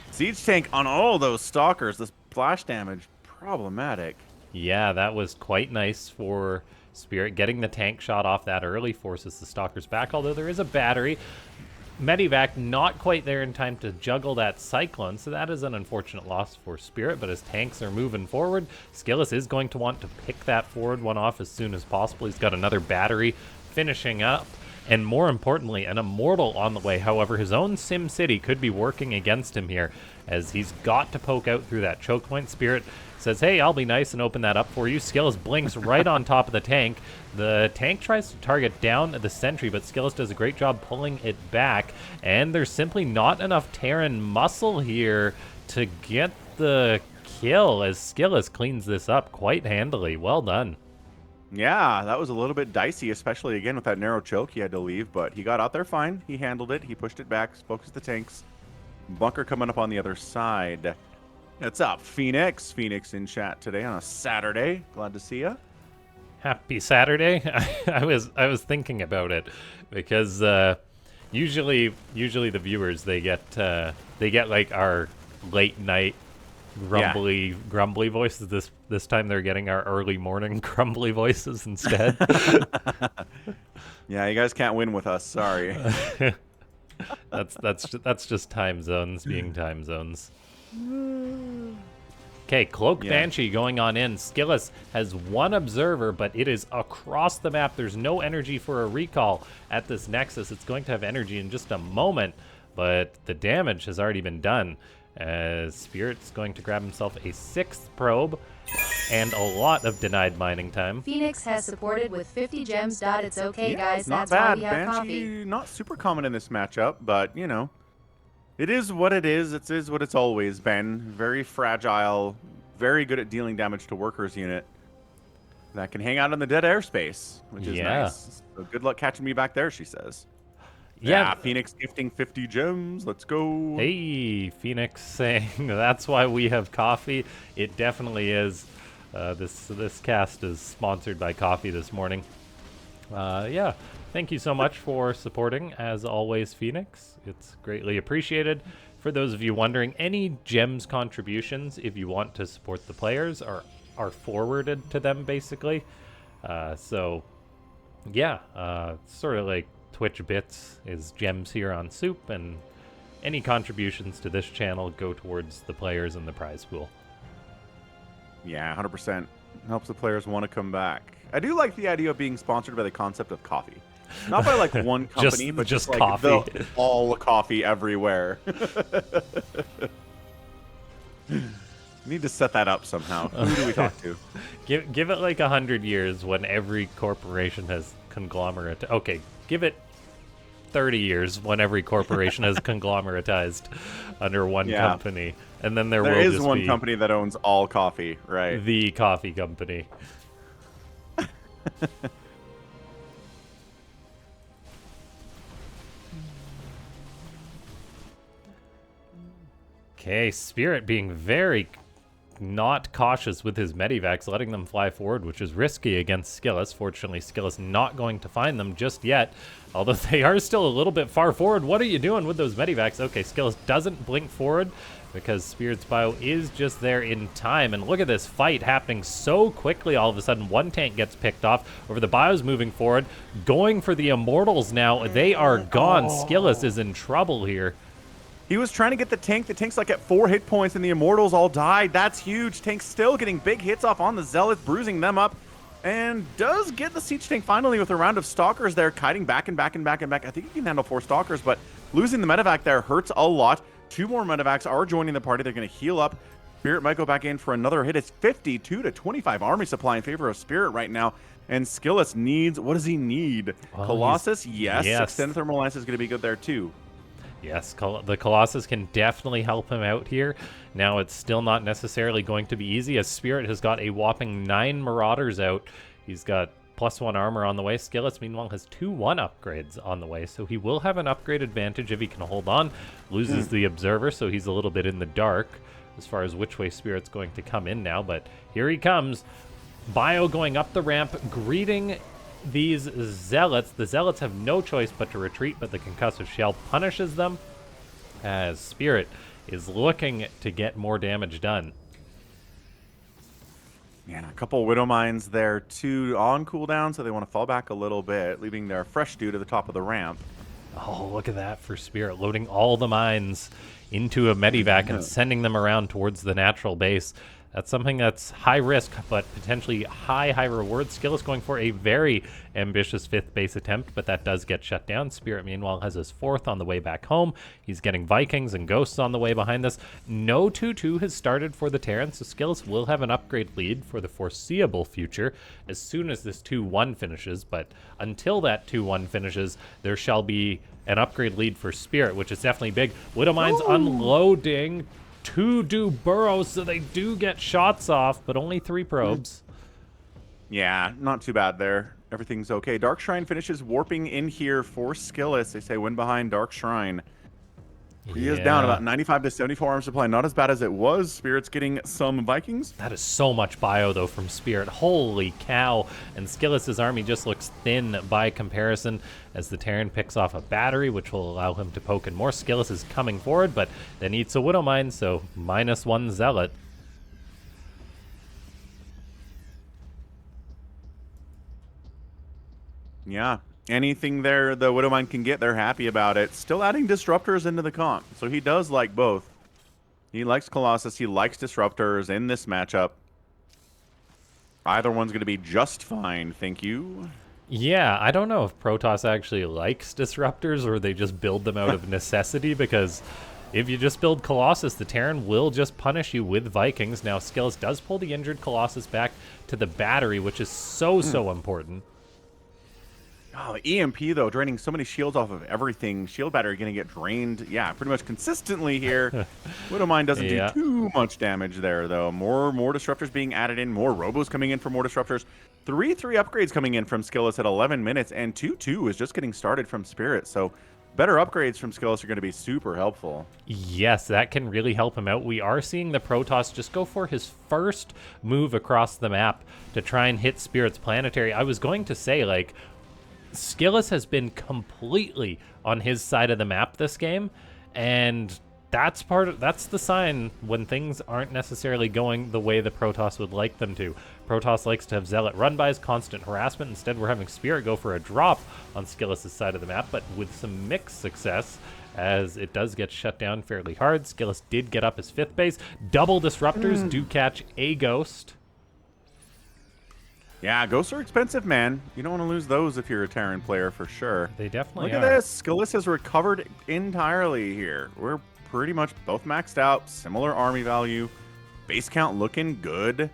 Siege tank on all those stalkers. This flash damage, problematic. Yeah, that was quite nice for Spirit. Getting the tank shot off that early forces the stalkers back, although there is a battery. Medivac not quite there in time to juggle that Cyclone, so that is an unfortunate loss for Spirit, but as tanks are moving forward, SKillous is going to want to pick that forward one off as soon as possible. He's got another battery finishing up, and more importantly, an Immortal on the way. However, his own Sim City could be working against him here, as he's got to poke out through that choke point. Spirit says, hey, I'll be nice and open that up for you. SKillous blinks right on top of the tank. The tank tries to target down the sentry, but SKillous does a great job pulling it back, and there's simply not enough Terran muscle here to get the kill as SKillous cleans this up quite handily. Well done. Yeah, that was a little bit dicey, especially again with that narrow choke he had to leave, but he got out there fine. He handled it. He pushed it back, focused the tanks. Bunker coming up on the other side. What's up, Phoenix? Phoenix in chat today on a Saturday. Glad to see you. Happy Saturday. I was thinking about it because usually the viewers they get like our late night grumbly voices. This time they're getting our early morning grumbly voices instead. Yeah, you guys can't win with us. Sorry. That's just time zones being time zones. Okay, Cloak Banshee going on in. SKillous has one observer, but it is across the map. There's no energy for a recall at this Nexus. It's going to have energy in just a moment, but the damage has already been done. As Spirit's going to grab himself a 6th probe and a lot of denied mining time. Phoenix has supported with 50 gems. It's okay, guys. Not That's bad. why we have Banshee, coffee. not super common in this matchup, but you know, it is what it is. It is what it's always been. Very fragile, very good at dealing damage to workers unit that can hang out in the dead airspace, which is nice. So good luck catching me back there, she says. Yeah, Phoenix gifting 50 gems. Let's go. Hey, Phoenix saying that's why we have coffee. It definitely is. This cast is sponsored by coffee this morning. Yeah, thank you so much for supporting, as always, Phoenix. It's greatly appreciated. For those of you wondering, any gems contributions, if you want to support the players, are forwarded to them, basically. So, yeah, sort of like Twitch bits is gems here on Soup, and any contributions to this channel go towards the players and the prize pool. Yeah, 100%. Helps the players want to come back. I do like the idea of being sponsored by the concept of coffee. Not by like one company, but just like coffee. All coffee everywhere. Need to set that up somehow. Who do we talk to? Give it like 100 years when every corporation has conglomerate. Okay, give it 30 years when every corporation has conglomeratized under one company, and then there will is just one be company that owns all coffee, right? The coffee company. Okay, Spirit being very not cautious with his medivacs, letting them fly forward, which is risky against SKillous. Fortunately, SKillous not going to find them just yet, although they are still a little bit far forward. What are you doing with those medivacs? Okay, SKillous doesn't blink forward because Spirit's bio is just there in time. And look at this fight happening so quickly. All of a sudden, one tank gets picked off over the bios moving forward, going for the Immortals now. They are gone. SKillous is in trouble here. He was trying to get the tank. The tank's like at 4 hit points, and the Immortals all died. That's huge. Tank's still getting big hits off on the Zealots, bruising them up, and does get the Siege Tank finally with a round of Stalkers there, kiting back and back and back and back. I think he can handle 4 Stalkers, but losing the medevac there hurts a lot. 2 more medevacs are joining the party. They're going to heal up. Spirit might go back in for another hit. It's 52 to 25 army supply in favor of Spirit right now. And Skillous needs, what does he need? Well, Colossus, yes. Extended Thermal Lance is going to be good there too. Yes, the Colossus can definitely help him out here. Now, it's still not necessarily going to be easy, as Spirit has got a whopping 9 Marauders out. He's got +1 armor on the way. Skillous, meanwhile, has 2 1 upgrades on the way, so he will have an upgrade advantage if he can hold on. Loses the Observer, so he's a little bit in the dark as far as which way Spirit's going to come in now, but here he comes. Bio going up the ramp, greeting these Zealots. The Zealots have no choice but to retreat, but the concussive shell punishes them as Spirit is looking to get more damage done. Yeah, a couple Widow Mines there too on cooldown, so they want to fall back a little bit, leaving their fresh dew to the top of the ramp. Oh, look at that for Spirit, loading all the mines into a medivac and sending them around towards the natural base. That's something that's high risk, but potentially high reward. Skillous going for a very ambitious 5th base attempt, but that does get shut down. Spirit, meanwhile, has his 4th on the way back home. He's getting Vikings and Ghosts on the way behind this. No 2-2 has started for the Terran, so Skillous will have an upgrade lead for the foreseeable future as soon as this 2-1 finishes, but until that 2-1 finishes, there shall be an upgrade lead for Spirit, which is definitely big. Widow Mines unloading 2 do burrows, so they do get shots off, but only 3 probes. Yeah, not too bad there. Everything's okay. Dark Shrine finishes warping in here for SKillous. They say win behind Dark Shrine. He is down about 95 to 74 arm supply. Not as bad as it was. Spirit's getting some Vikings. That is so much bio, though, from Spirit. Holy cow. And Skillous's army just looks thin by comparison as the Terran picks off a battery, which will allow him to poke in more. Skillous is coming forward, but then eats a Widow Mine, so -1 Zealot. Yeah. Anything there the Widowmine can get, they're happy about it. Still adding Disruptors into the comp. So he does like both. He likes Colossus. He likes Disruptors in this matchup. Either one's going to be just fine, thank you. Yeah, I don't know if Protoss actually likes Disruptors or they just build them out of necessity, because if you just build Colossus, the Terran will just punish you with Vikings. Now, Skillous does pull the injured Colossus back to the battery, which is so important. Oh, the EMP, though, draining so many shields off of everything. Shield battery going to get drained, yeah, pretty much consistently here. Widowmine doesn't do too much damage there, though. More Disruptors being added in. More Robos coming in for more Disruptors. 3-3 upgrades coming in from Skillous at 11 minutes. And 2-2 is just getting started from Spirit. So better upgrades from Skillous are going to be super helpful. Yes, that can really help him out. We are seeing the Protoss just go for his first move across the map to try and hit Spirit's planetary. I was going to say, like, Skillous has been completely on his side of the map this game, and that's the sign when things aren't necessarily going the way the Protoss would like them to. Protoss likes to have Zealot run-bys, constant harassment. Instead, we're having Spirit go for a drop on Skillous's side of the map, but with some mixed success, as it does get shut down fairly hard. Skillous did get up his 5th base. Double Disruptors do catch a Ghost. Yeah, Ghosts are expensive, man. You don't want to lose those if you're a Terran player, for sure. They definitely Look at this. Skillous has recovered entirely here. We're pretty much both maxed out. Similar army value. Base count looking good.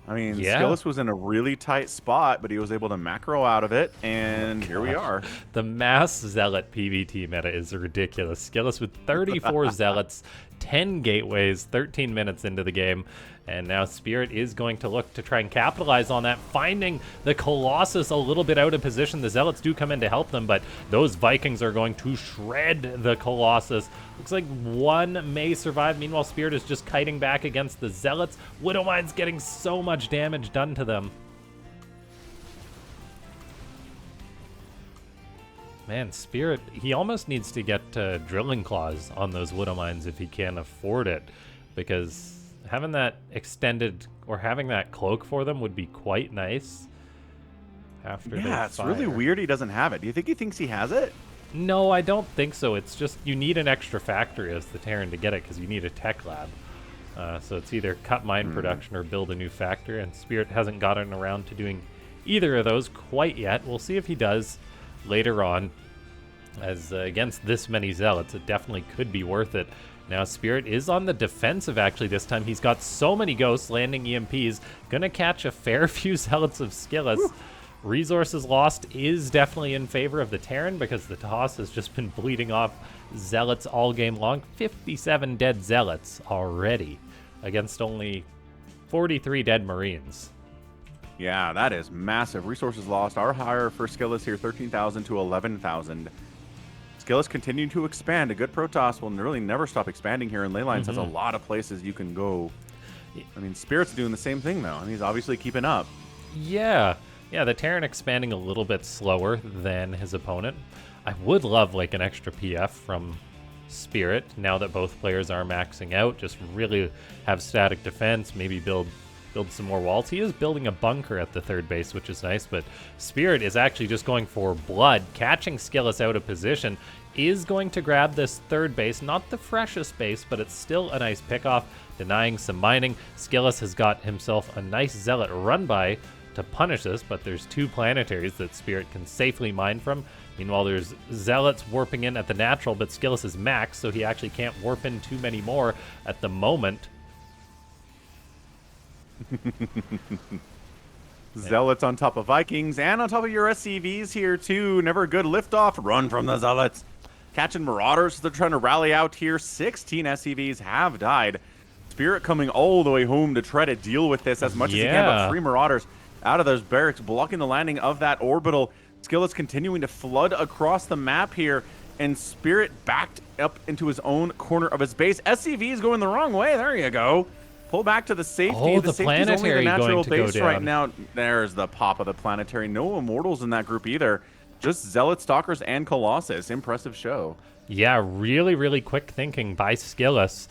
I mean, Skillous was in a really tight spot, but he was able to macro out of it, and here we are. The mass Zealot PvT meta is ridiculous. Skillous with 34 Zealots, 10 gateways, 13 minutes into the game, and now Spirit is going to look to try and capitalize on that, finding the Colossus a little bit out of position. The Zealots do come in to help them, but those Vikings are going to shred the Colossus. Looks like one may survive. Meanwhile, Spirit is just kiting back against the Zealots. Widowmine's getting so much damage done to them. Man, Spirit, he almost needs to get drilling claws on those Widowmines if he can afford it, because having that extended or having that cloak for them would be quite nice after they fire. It's really weird he doesn't have it. Do you think he thinks he has it? No, I don't think so. It's just you need an extra factory as the Terran to get it, because you need a tech lab. So it's either cut mine production or build a new factory, and Spirit hasn't gotten around to doing either of those quite yet. We'll see if he does later on, as against this many Zealots, it definitely could be worth it. Now, Spirit is on the defensive, actually, this time. He's got so many Ghosts landing EMPs. Gonna catch a fair few Zealots of Skillous. Woo. Resources lost is definitely in favor of the Terran, because the toss has just been bleeding off Zealots all game long. 57 dead Zealots already against only 43 dead Marines. Yeah, that is massive. Resources lost are higher for Skillous here, 13,000 to 11,000. Skillous continuing to expand. A good Protoss will really never stop expanding here, and Leylines has a lot of places you can go. I mean, Spirit's doing the same thing, though, and he's obviously keeping up. Yeah, the Terran expanding a little bit slower than his opponent. I would love, like, an extra PF from Spirit, now that both players are maxing out. Just really have static defense, maybe build some more walls. He is building a bunker at the 3rd base, which is nice, but Spirit is actually just going for blood, catching Skillous out of position, is going to grab this 3rd base. Not the freshest base, but it's still a nice pickoff, denying some mining. Skillous has got himself a nice Zealot run-by to punish this, but there's 2 planetaries that Spirit can safely mine from. Meanwhile, there's Zealots warping in at the natural, but Skillous is max, so he actually can't warp in too many more at the moment. Zealots on top of Vikings and on top of your SCVs here too. Never a good liftoff. Run from the Zealots. catching Marauders. They're trying to rally out here. 16 SCVs have died. Spirit coming all the way home to try to deal with this as much as he can, but 3 Marauders out of those barracks, blocking the landing of that orbital. SKillous continuing to flood across the map here, and Spirit backed up into his own corner of his base. SCV is going the wrong way. There you go. Pull back to the safety. Oh, the the safety's only the planetary natural going to go base down. right now. There's the pop of the planetary. No Immortals in that group either. Just Zealot, Stalkers, and Colossus. Impressive show. Yeah, really, really quick thinking by Skillous.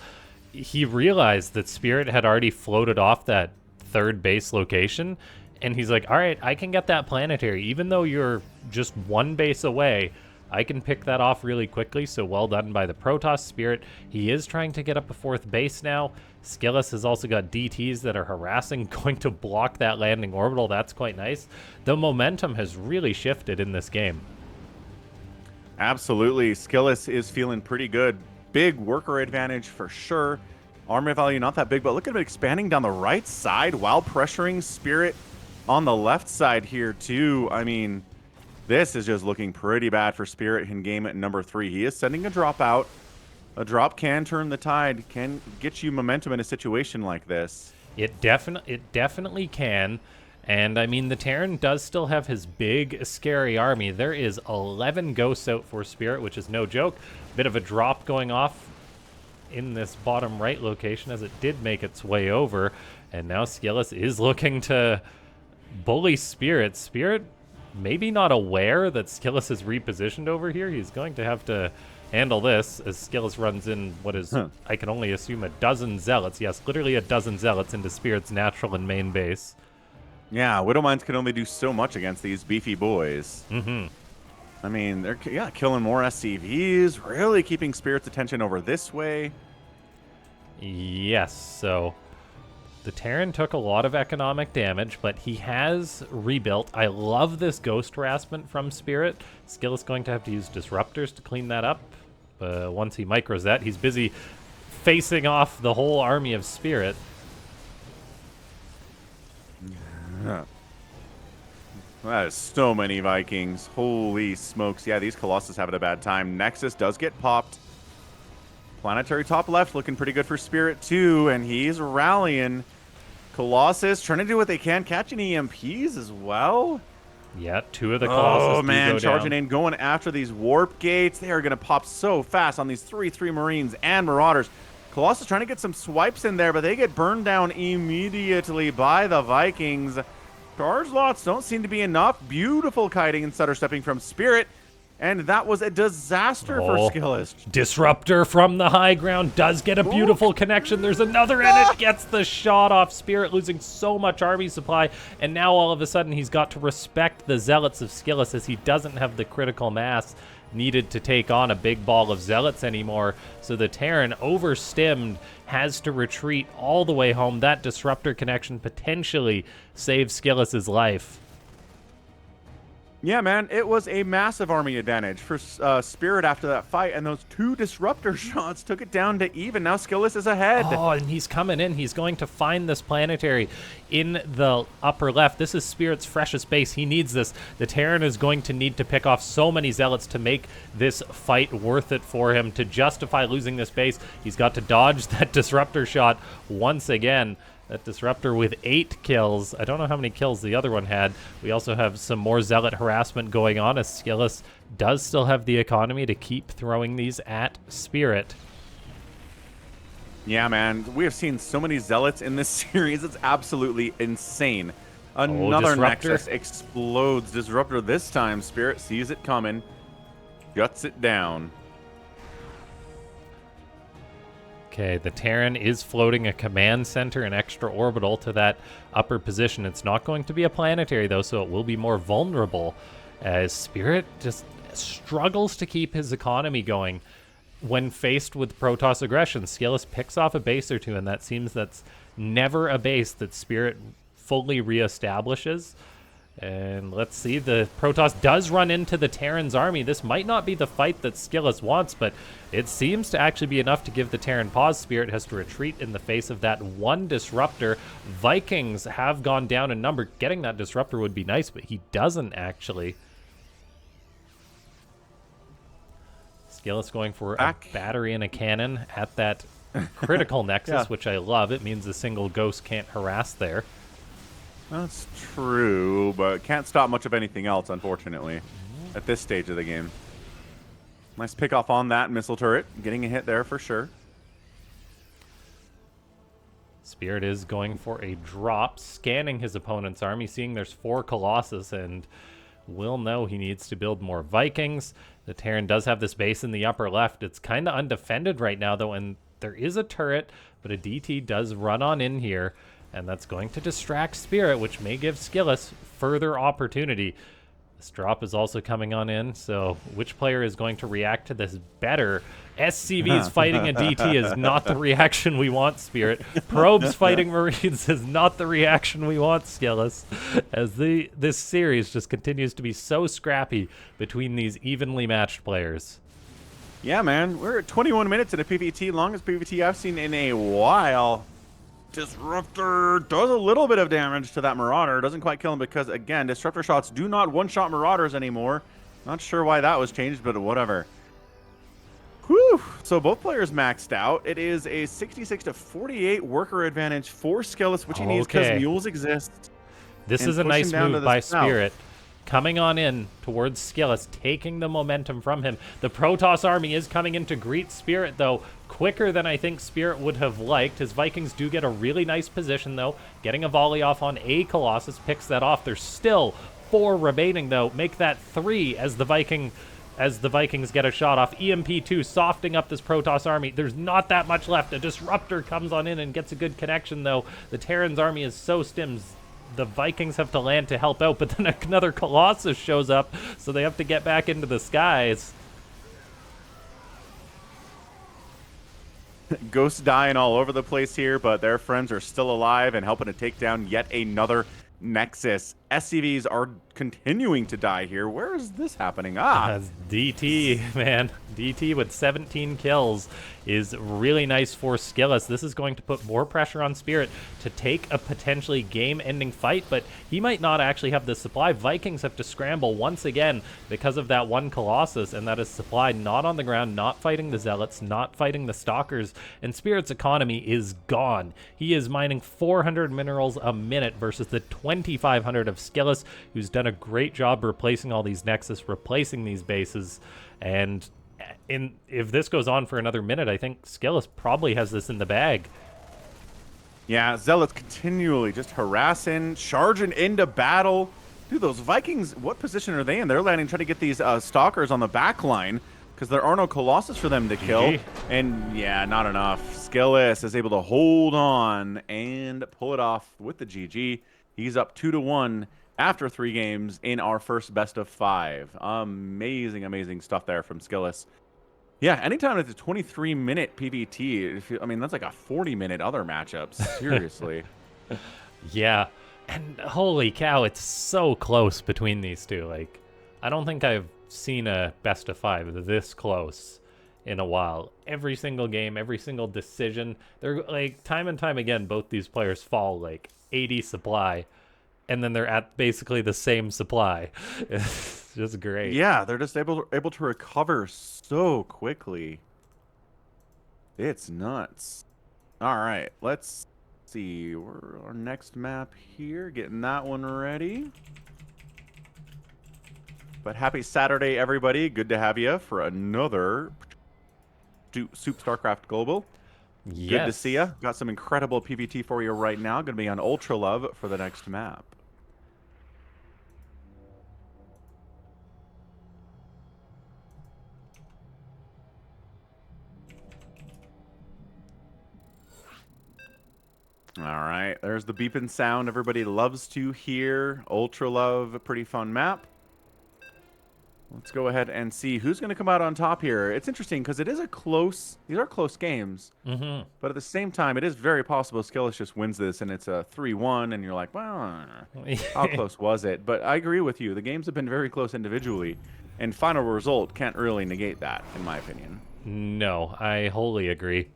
He realized that Spirit had already floated off that 3rd base location, and he's like, all right, I can get that planetary. Even though you're just 1 base away, I can pick that off really quickly, so well done by the Protoss. Spirit, he is trying to get up a 4th base now. Skillous has also got DTs that are harassing, going to block that landing orbital. That's quite nice. The momentum has really shifted in this game. Absolutely. Skillous is feeling pretty good. Big worker advantage for sure. Armor value not that big, but look at him expanding down the right side while pressuring Spirit on the left side here too. I mean, this is just looking pretty bad for Spirit in game at number 3. He is sending a drop out. A drop can turn the tide, can get you momentum in a situation like this. It definitely can. And I mean, the Terran does still have his big, scary army. There is 11 ghosts out for Spirit, which is no joke. Bit of a drop going off in this bottom right location as it did make its way over. And now Skillous is looking to bully Spirit. Spirit maybe not aware that Skillous is repositioned over here. He's going to have to handle this as Skillous runs in what is, I can only assume, a dozen Zealots. Yes, literally a dozen Zealots into Spirit's natural and main base. Yeah, Widowmines can only do so much against these beefy boys. I mean, they're killing more SCVs, really keeping Spirit's attention over this way. Yes, so the Terran took a lot of economic damage, but he has rebuilt. I love this ghost harassment from Spirit. Skillous going to have to use disruptors to clean that up. Once he micros that, he's busy facing off the whole army of Spirit. Yeah. That is so many Vikings. Holy smokes. Yeah, these Colossus having a bad time. Nexus does get popped. Planetary top left looking pretty good for Spirit too, and he's rallying. Colossus trying to do what they can, catching EMPs as well. Yeah, 2 of the Colossus Oh man, go charging down. in, going after these warp gates. They are going to pop so fast on these 3-3 Marines and Marauders. Colossus trying to get some swipes in there, but they get burned down immediately by the Vikings. Charge lots don't seem to be enough. Beautiful kiting and stutter stepping from Spirit. And that was a disaster for Skillous. Disruptor from the high ground does get a beautiful connection. There's another, and it gets the shot off. Spirit losing so much army supply, and now all of a sudden he's got to respect the Zealots of Skillous as he doesn't have the critical mass needed to take on a big ball of Zealots anymore. So the Terran, overstimmed, has to retreat all the way home. That disruptor connection potentially saves Skillous's life. Yeah, man, it was a massive army advantage for Spirit after that fight, and those 2 disruptor shots took it down to even. Now Skillous is ahead. Oh, and he's coming in. He's going to find this planetary in the upper left. This is Spirit's freshest base. He needs this. The Terran is going to need to pick off so many Zealots to make this fight worth it for him, to justify losing this base. He's got to dodge that disruptor shot once again. That disruptor with 8 kills. I don't know how many kills the other one had. We also have some more Zealot harassment going on as Skillous does still have the economy to keep throwing these at Spirit. Yeah, man. We have seen so many Zealots in this series. It's absolutely insane. Another Disruptor. Nexus explodes. Disruptor this time. Spirit sees it coming. Guts it down. Okay, the Terran is floating a command center, an extra orbital to that upper position. It's not going to be a planetary, though, so it will be more vulnerable as Spirit just struggles to keep his economy going when faced with Protoss aggression. Skillous picks off a base or 2, and that seems that's never a base that Spirit fully reestablishes. And let's see, the Protoss does run into the Terran's army. This might not be the fight that Skillous wants, but it seems to actually be enough to give the Terran pause. Spirit has to retreat in the face of that 1 disruptor. Vikings have gone down in number. Getting that disruptor would be nice, but he doesn't actually. SKillous going for Back. a battery and a cannon at that critical nexus, Yeah. which I love. It means a single ghost can't harass there. That's true, but can't stop much of anything else, unfortunately, at this stage of the game. Nice pick off on that missile turret. Getting a hit there for sure. Spirit is going for a drop, scanning his opponent's army, seeing there's 4 Colossus, and will know he needs to build more Vikings. The Terran does have this base in the upper left. It's kind of undefended right now, though, and there is a turret, but a DT does run on in here, and that's going to distract Spirit, which may give SKillous further opportunity. This drop is also coming on in, so which player is going to react to this better? SCVs fighting a DT is not the reaction we want, Spirit. Probes fighting Marines is not the reaction we want, SKillous. As this series just continues to be so scrappy between these evenly matched players. Yeah, man. We're at 21 minutes in a PvT, longest PvT I've seen in a while. Disruptor does a little bit of damage to that Marauder. Doesn't quite kill him because, again, Disruptor shots do not one-shot Marauders anymore. Not sure why that was changed, but whatever. Whew. So both players maxed out. It is a 66-48 worker advantage for SKillous, which he needs because mules exist. This is a nice move by Spirit. Coming on in towards SKillous, taking the momentum from him. The Protoss army is coming in to greet Spirit, though, quicker than I think Spirit would have liked. His Vikings do get a really nice position, though. Getting a volley off on a Colossus picks that off. There's still 4 remaining, though. Make that 3 as the Vikings get a shot off. EMP2 softing up this Protoss army. There's not that much left. A Disruptor comes on in and gets a good connection, though. The Terran's army is so stims. The Vikings have to land to help out, but then another Colossus shows up, so they have to get back into the skies. Ghosts dying all over the place here, but their friends are still alive and helping to take down yet another Nexus. SCVs are continuing to die here. Where is this happening? That's DT, man. DT with 17 kills is really nice for SKillous. This is going to put more pressure on Spirit to take a potentially game-ending fight, but he might not actually have the supply. Vikings have to scramble once again because of that one Colossus, and that is supply not on the ground, not fighting the Zealots, not fighting the Stalkers, and Spirit's economy is gone. He is mining 400 minerals a minute versus the 2,500 of SKillous, who's done a great job replacing all these Nexus, replacing these bases, and if this goes on for another minute, I think SKillous probably has this in the bag. Yeah, Zealots continually just harassing, charging into battle. Dude, those Vikings, what position are they in? They're landing, trying to get these Stalkers on the back line because there are no Colossus for them to kill. GG. And yeah, not enough. SKillous is able to hold on and pull it off with the GG. He's up 2-1 after 3 games in our first best of 5. Amazing, amazing stuff there from SKillous. Yeah, anytime it's a 23-minute PvT, I mean, that's like a 40-minute other matchup. Seriously. Yeah, and holy cow, it's so close between these two. Like, I don't think I've seen a best of 5 this close in a while. Every single game, every single decision, they're like, time and time again, both these players fall like 80 supply, and then they're at basically the same supply. It's just great. Yeah, they're just able to recover so quickly. It's nuts. All right, let's see. We're our next map here, getting that one ready. But happy Saturday, everybody. Good to have you for another Soup Starcraft Global. Yes. Good to see you. Got some incredible PvT for you right now. Going to be on Ultra Love for the next map. All right, there's the beeping sound everybody loves to hear. Ultra Love, a pretty fun map. Let's go ahead and see who's going to come out on top here. It's interesting because these are close games. Mm-hmm. But at the same time, it is very possible SKillous just wins this and it's a 3-1 and you're like, well, how close was it? But I agree with you. The games have been very close individually, and final result can't really negate that, in my opinion. No, I wholly agree.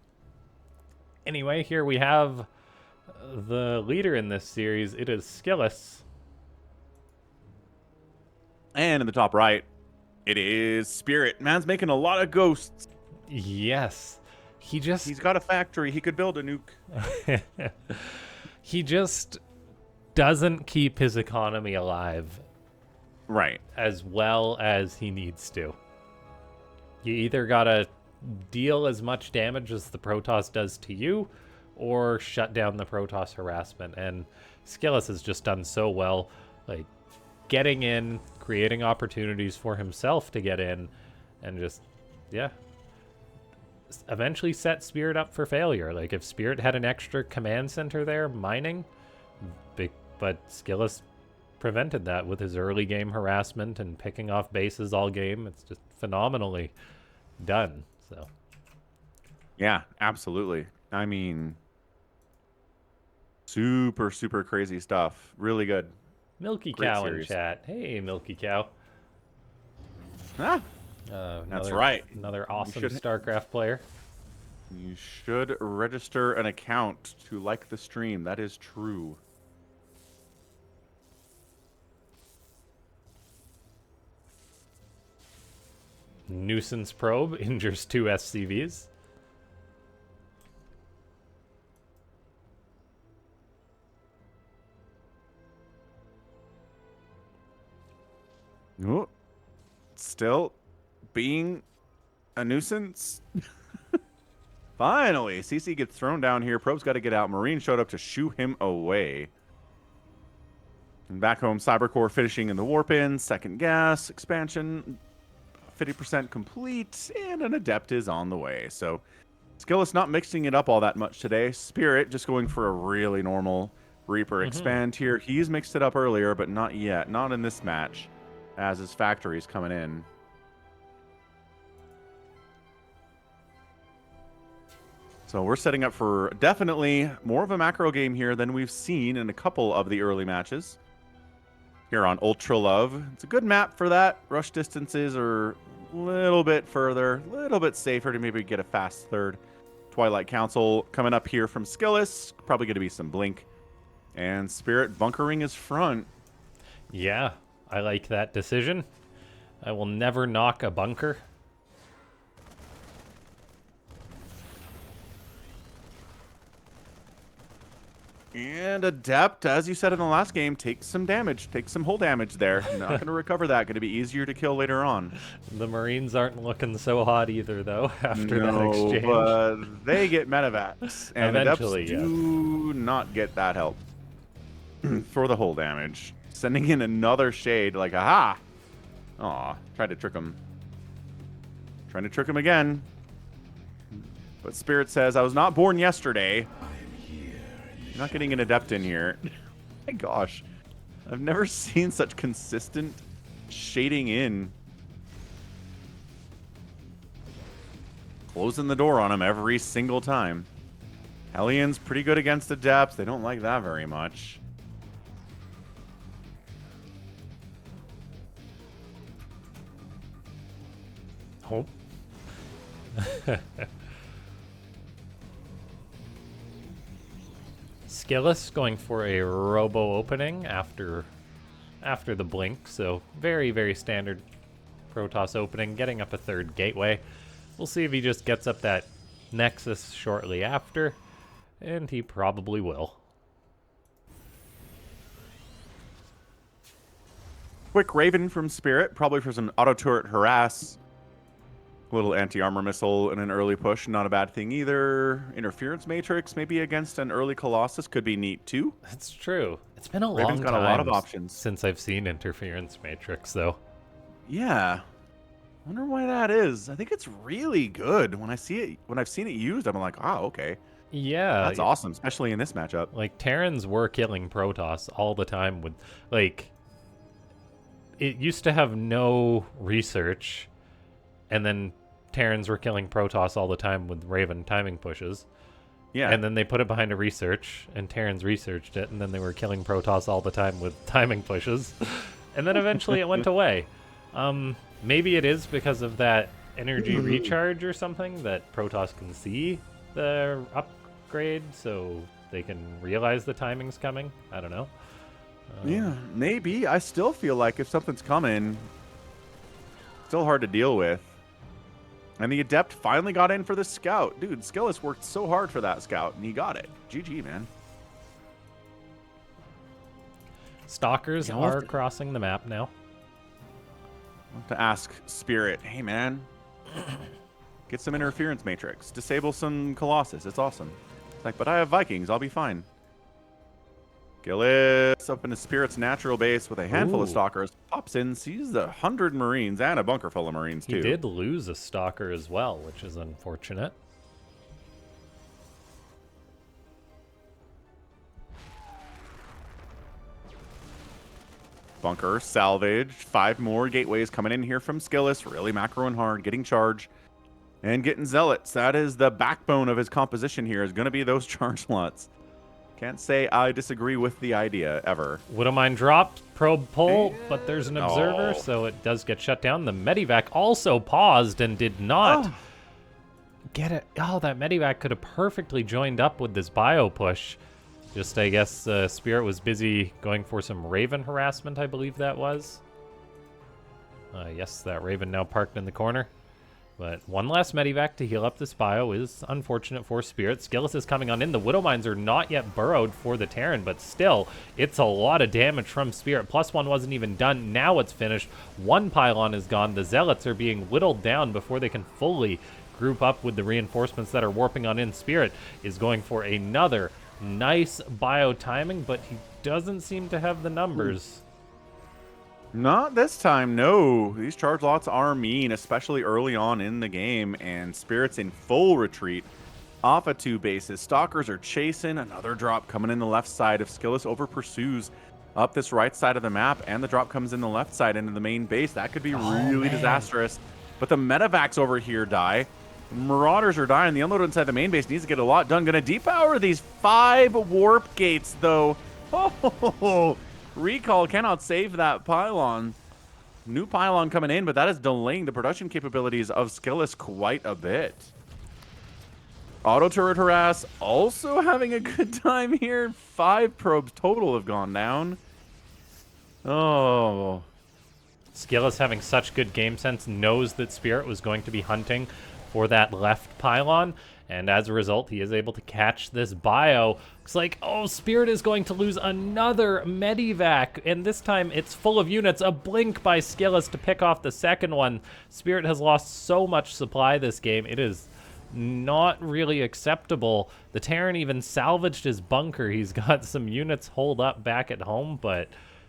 Anyway, here we have the leader in this series. It is SKillous. And in the top right, It is Spirit. Man's making a lot of ghosts. Yes. He's got a factory. He could build a nuke. He just doesn't keep his economy alive Right. as well as he needs to. You either gotta deal as much damage as the Protoss does to you, or shut down the Protoss harassment. And SKillous has just done so well, like getting in, creating opportunities for himself to get in, and just, yeah, eventually set Spirit up for failure. Like if Spirit had an extra command center there mining, but SKillous prevented that with his early game harassment and picking off bases all game. It's just phenomenally done. So Yeah, absolutely. I mean, super, super crazy stuff. Really good. Milky Great Cow in series. chat. Hey, Milky Cow. Ah, That's right. Another awesome should- StarCraft player. you should register an account to like the stream. That is true. Nuisance probe injures 2 SCVs. Oh, still being a nuisance. Finally, CC gets thrown down here. Probe's got to get out. Marine showed up to shoo him away. And back home, Cybercore finishing in the warp in. Second gas expansion, 50% complete, and an adept is on the way. So SKillous not mixing it up all that much today. Spirit just going for a really normal Reaper expand here. He's mixed it up earlier, but not yet. Not in this match, as his factory's coming in. So we're setting up for definitely more of a macro game here than we've seen in a couple of the early matches. Here on Ultra Love. It's a good map for that. Rush distances are a little bit further, a little bit safer to maybe get a fast third. Twilight Council coming up here from SKillous. Probably going to be some Blink. And Spirit bunkering his front. Yeah, I like that decision. I will never knock a bunker. And Adept, as you said in the last game, takes some damage. Takes some hull damage there. Not going to recover that. Going to be easier to kill later on. The Marines aren't looking so hot either, though, after that exchange. But they get medevacs. And Eventually, Adepts do not get that help for the hull damage. Sending in another shade, like, aha! Aw, tried to trick him. Trying to trick him again. But Spirit says, I was not born yesterday. You're not getting an adept in here. My gosh. I've never seen such consistent shading in. Closing the door on him every single time. Hellions pretty good against adepts. They don't like that very much. Oh. SKillous going for a robo opening after the blink, so very, very standard Protoss opening, getting up a third gateway. We'll see if he just gets up that Nexus shortly after, and he probably will. Quick Raven from Spirit, probably for some auto turret harass. Little anti-armor missile in an early push, not a bad thing either. Interference Matrix, maybe against an early Colossus, could be neat too. That's true. It's been a Raven's long got time a lot of options. since I've seen Interference Matrix, though. Yeah, wonder why that is. I think it's really good. When I see it, when I've seen it used, I'm like, oh, okay, Yeah, that's awesome, especially in this matchup. like Terrans were killing Protoss all the time with, like, it used to have no research, and then Terrans were killing Protoss all the time with Raven timing pushes. Yeah, And then they put it behind a research, and Terrans researched it, and then they were killing Protoss all the time with timing pushes. And then eventually it went away. Maybe it is because of that energy recharge or something, that Protoss can see the upgrade, so they can realize the timing's coming. I don't know. yeah, maybe. I still feel like if something's coming, still hard to deal with. And the Adept finally got in for the Scout. Dude, SKillous worked so hard for that Scout, and he got it. GG, man. Stalkers are crossing the map now. I'll have to ask Spirit, hey, man, get some interference matrix. Disable some Colossus. It's awesome. It's like, but I have Vikings. I'll be fine. SKillous up into Spirit's natural base with a handful of Stalkers. Pops in, sees the 100 Marines and a bunker full of Marines, too. He did lose a Stalker as well, which is unfortunate. Bunker, salvage, 5 more gateways coming in here from SKillous. Really macroing hard, getting charge, and getting zealots. That is the backbone of his composition here, is going to be those charge slots. Can't say I disagree with the idea, ever. Widowmine dropped, probe pull, but there's an observer, so it does get shut down. The Medivac also paused and did not get it. Oh, that Medivac could have perfectly joined up with this bio push. Just, I guess, Spirit was busy going for some Raven harassment, I believe that was. Yes, that Raven now parked in the corner. But one last Medivac to heal up this bio is unfortunate for Spirit. SKillous is coming on in. The Widowmines are not yet burrowed for the Terran, but still, it's a lot of damage from Spirit. +1 wasn't even done. Now it's finished. One pylon is gone. The Zealots are being whittled down before they can fully group up with the reinforcements that are warping on in. Spirit is going for another nice bio timing, but he doesn't seem to have the numbers. Not this time, no. These charge lots are mean, especially early on in the game, and Spirit's in full retreat off of 2 bases. Stalkers are chasing. Another drop coming in the left side. If SKillous over pursues up this right side of the map, and the drop comes in the left side into the main base, that could be really disastrous. But the Medivacs over here die. Marauders are dying. The unload inside the main base needs to get a lot done. Gonna depower these 5 warp gates, though. Oh, Recall cannot save that pylon. New pylon coming in, but that is delaying the production capabilities of SKillous quite a bit. Auto turret harass also having a good time here. 5 probes total have gone down. Oh. SKillous, having such good game sense, knows that Spirit was going to be hunting for that left pylon, and as a result, he is able to catch this bio. Looks like, oh, Spirit is going to lose another Medivac, and this time it's full of units. A blink by SKillous to pick off the second one. Spirit has lost so much supply this game. It is not really acceptable. The Terran even salvaged his bunker. He's got some units holed up back at home, but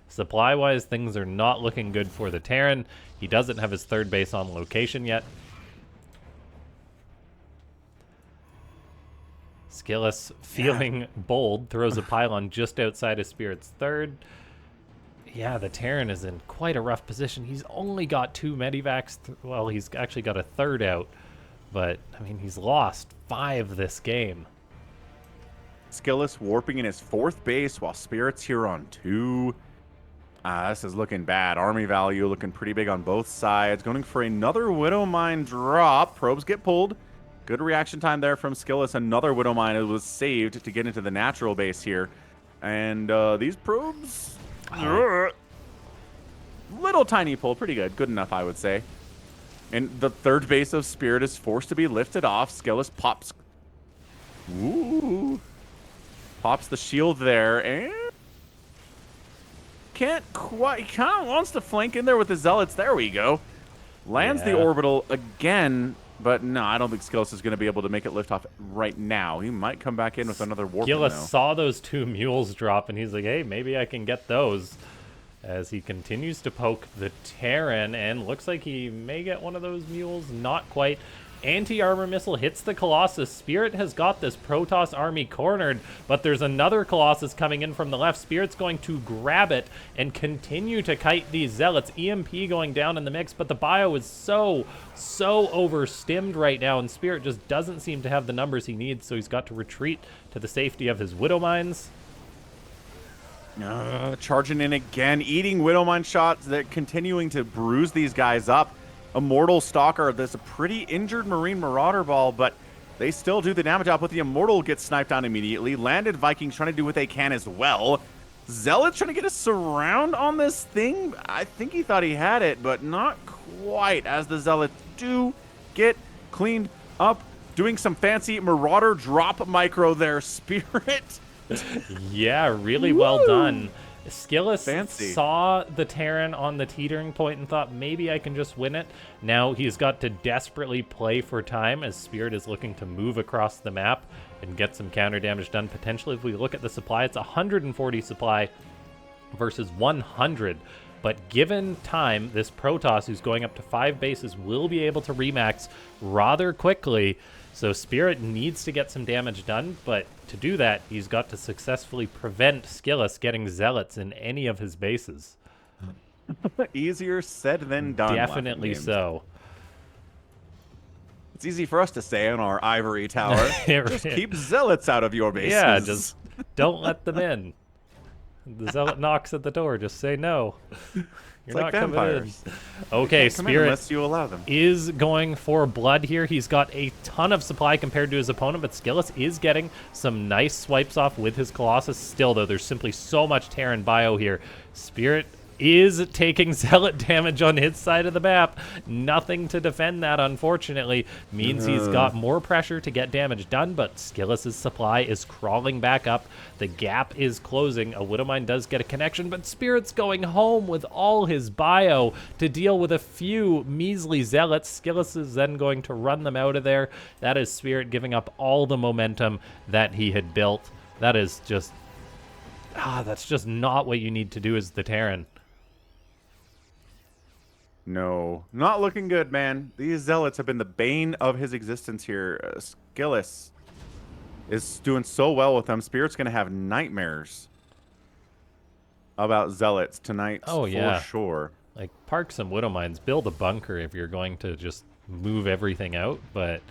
supply-wise, things are not looking good for the Terran. He doesn't have his 3rd base on location yet. SKillous, feeling bold, throws a pylon just outside of Spirit's 3rd. Yeah, the Terran is in quite a rough position. He's only got 2 Medivacs. Well, he's actually got a 3rd out. But, I mean, he's lost 5 this game. SKillous warping in his 4th base while Spirit's here on 2. This is looking bad. Army value looking pretty big on both sides. Going for another Widowmine drop. Probes get pulled. Good reaction time there from SKillous. Another Widowmine was saved to get into the natural base here. And these probes... little tiny pull. Pretty good. Good enough, I would say. And the 3rd base of Spirit is forced to be lifted off. SKillous pops... Ooh. Pops the shield there. And... can't quite... he kind of wants to flank in there with the Zealots. There we go. Lands the orbital again... but no, I don't think SKillous is going to be able to make it lift off right now. He might come back in with another warp. SKillous saw those 2 mules drop, and he's like, hey, maybe I can get those. As he continues to poke the Terran, and looks like he may get one of those mules. Not quite. Anti-armor missile hits the Colossus. Spirit has got this Protoss army cornered, but there's another Colossus coming in from the left. Spirit's going to grab it and continue to kite these Zealots. EMP going down in the mix, but the bio is so overstimmed right now, and Spirit just doesn't seem to have the numbers he needs, so he's got to retreat to the safety of his Widowmines. Charging in again, eating Widowmine shots, that continuing to bruise these guys up. Immortal Stalker, there's a pretty injured Marine Marauder ball, but they still do the damage out. But the Immortal gets sniped down immediately. Landed Vikings trying to do what they can as well. Zealot's trying to get a surround on this thing. I think he thought he had it, but not quite as the Zealots do get cleaned up. Doing some fancy Marauder drop micro there, Spirit. Yeah, really well done. SKillous Fancy. saw the Terran on the teetering point and thought, maybe I can just win it. Now he's got to desperately play for time as Spirit is looking to move across the map and get some counter damage done. Potentially, if we look at the supply, it's 140 supply versus 100. But given time, this Protoss, who's going up to 5 bases, will be able to remax rather quickly. So Spirit needs to get some damage done, but to do that, he's got to successfully prevent SKillous getting Zealots in any of his bases. Easier said than done. Definitely so. It's easy for us to say on our ivory tower. Just keep Zealots out of your bases. Yeah, just don't let them in. The Zealot knocks at the door. Just say no. You're like not coming vampires. in. Okay, Come in Spirit unless you allow them. is going for blood here. He's got a ton of supply compared to his opponent, but SKillous is getting some nice swipes off with his Colossus. Still, though, there's simply so much Terran bio here. Spirit is taking Zealot damage on his side of the map. Nothing to defend that, unfortunately. Means he's got more pressure to get damage done, but SKillous's supply is crawling back up. The gap is closing. A Widowmine does get a connection, but Spirit's going home with all his bio to deal with a few measly Zealots. SKillous is then going to run them out of there. That is Spirit giving up all the momentum that he had built. That is just... that's just not what you need to do as the Terran. No, not looking good, man. These Zealots have been the bane of his existence here. SKillous is doing so well with them. Spirit's going to have nightmares about Zealots tonight Oh, yeah. for sure. Like, park some Widowmines, build a bunker if you're going to just move everything out, but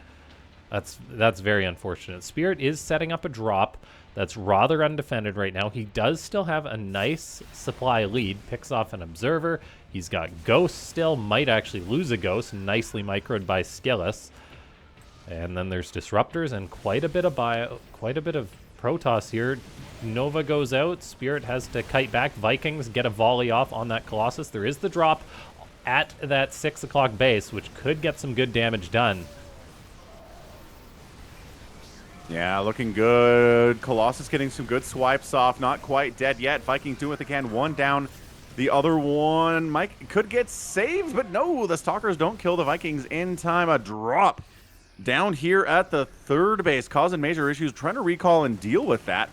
that's very unfortunate. Spirit is setting up a drop that's rather undefended right now. He does still have a nice supply lead, picks off an Observer. He's got Ghosts still, might actually lose a Ghost, nicely microed by SKillous. And then there's Disruptors and quite a bit of Protoss here. Nova goes out, Spirit has to kite back. Vikings get a volley off on that Colossus. There is the drop at that 6 o'clock base, which could get some good damage done. Yeah, looking good. Colossus getting some good swipes off. Not quite dead yet. Vikings doing what they can. One down. The other one, Mike, could get saved, but no, the Stalkers don't kill the Vikings in time. A drop down here at the third base, causing major issues. Trying to recall and deal with that.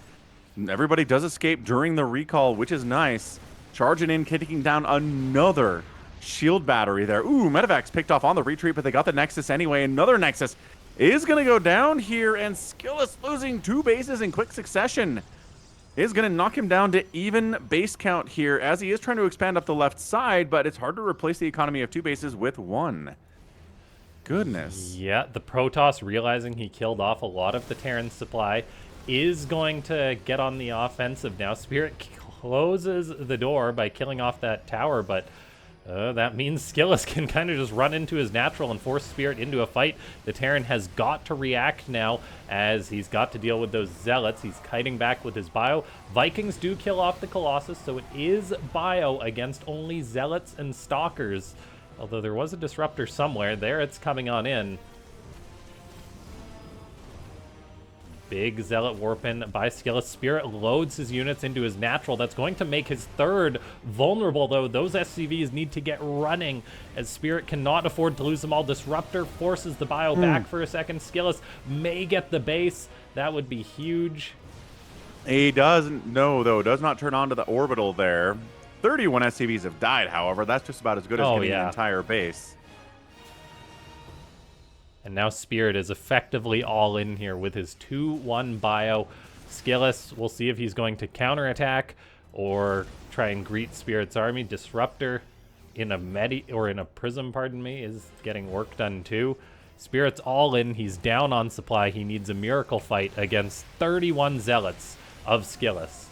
Everybody does escape during the recall, which is nice. Charging in, taking down another shield battery there. Ooh, Medivacs picked off on the retreat, but they got the Nexus anyway. Another Nexus is going to go down here, and SKillous losing 2 bases in quick succession is going to knock him down to even base count here, as he is trying to expand up the left side, but it's hard to replace the economy of 2 bases with 1. Goodness. Yeah, the Protoss, realizing he killed off a lot of the Terran supply, is going to get on the offensive now. Spirit closes the door by killing off that tower, but that means SKillous can kind of just run into his natural and force Spirit into a fight. The Terran has got to react now, as he's got to deal with those Zealots. He's kiting back with his bio. Vikings do kill off the Colossus, so it is bio against only Zealots and Stalkers. Although there was a Disruptor somewhere. There it's coming on in. Big Zealot warp in by SKillous. Spirit loads his units into his natural. That's going to make his third vulnerable, though. Those SCVs need to get running, as Spirit cannot afford to lose them all. Disruptor forces the bio back for a second. SKillous may get the base. That would be huge. He doesn't know, though. Does not turn on to the orbital there. 31 SCVs have died, however. That's just about as good as getting the entire base. And now Spirit is effectively all in here with his 2-1 bio. SKillous, we'll see if he's going to counterattack or try and greet Spirit's army. Disruptor in a Prism, pardon me, is getting work done too. Spirit's all in. He's down on supply. He needs a miracle fight against 31 Zealots of SKillous.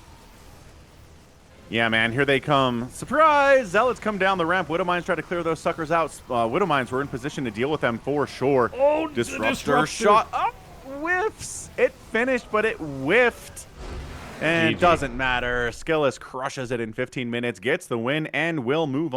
Yeah, man, here they come. Surprise! Zealots come down the ramp. Widowmines try to clear those suckers out. Widowmines were in position to deal with them for sure. Oh, Disruptor shot up. Whiffs. It finished, but it whiffed. And it doesn't matter. SKillous crushes it in 15 minutes, gets the win, and will move on.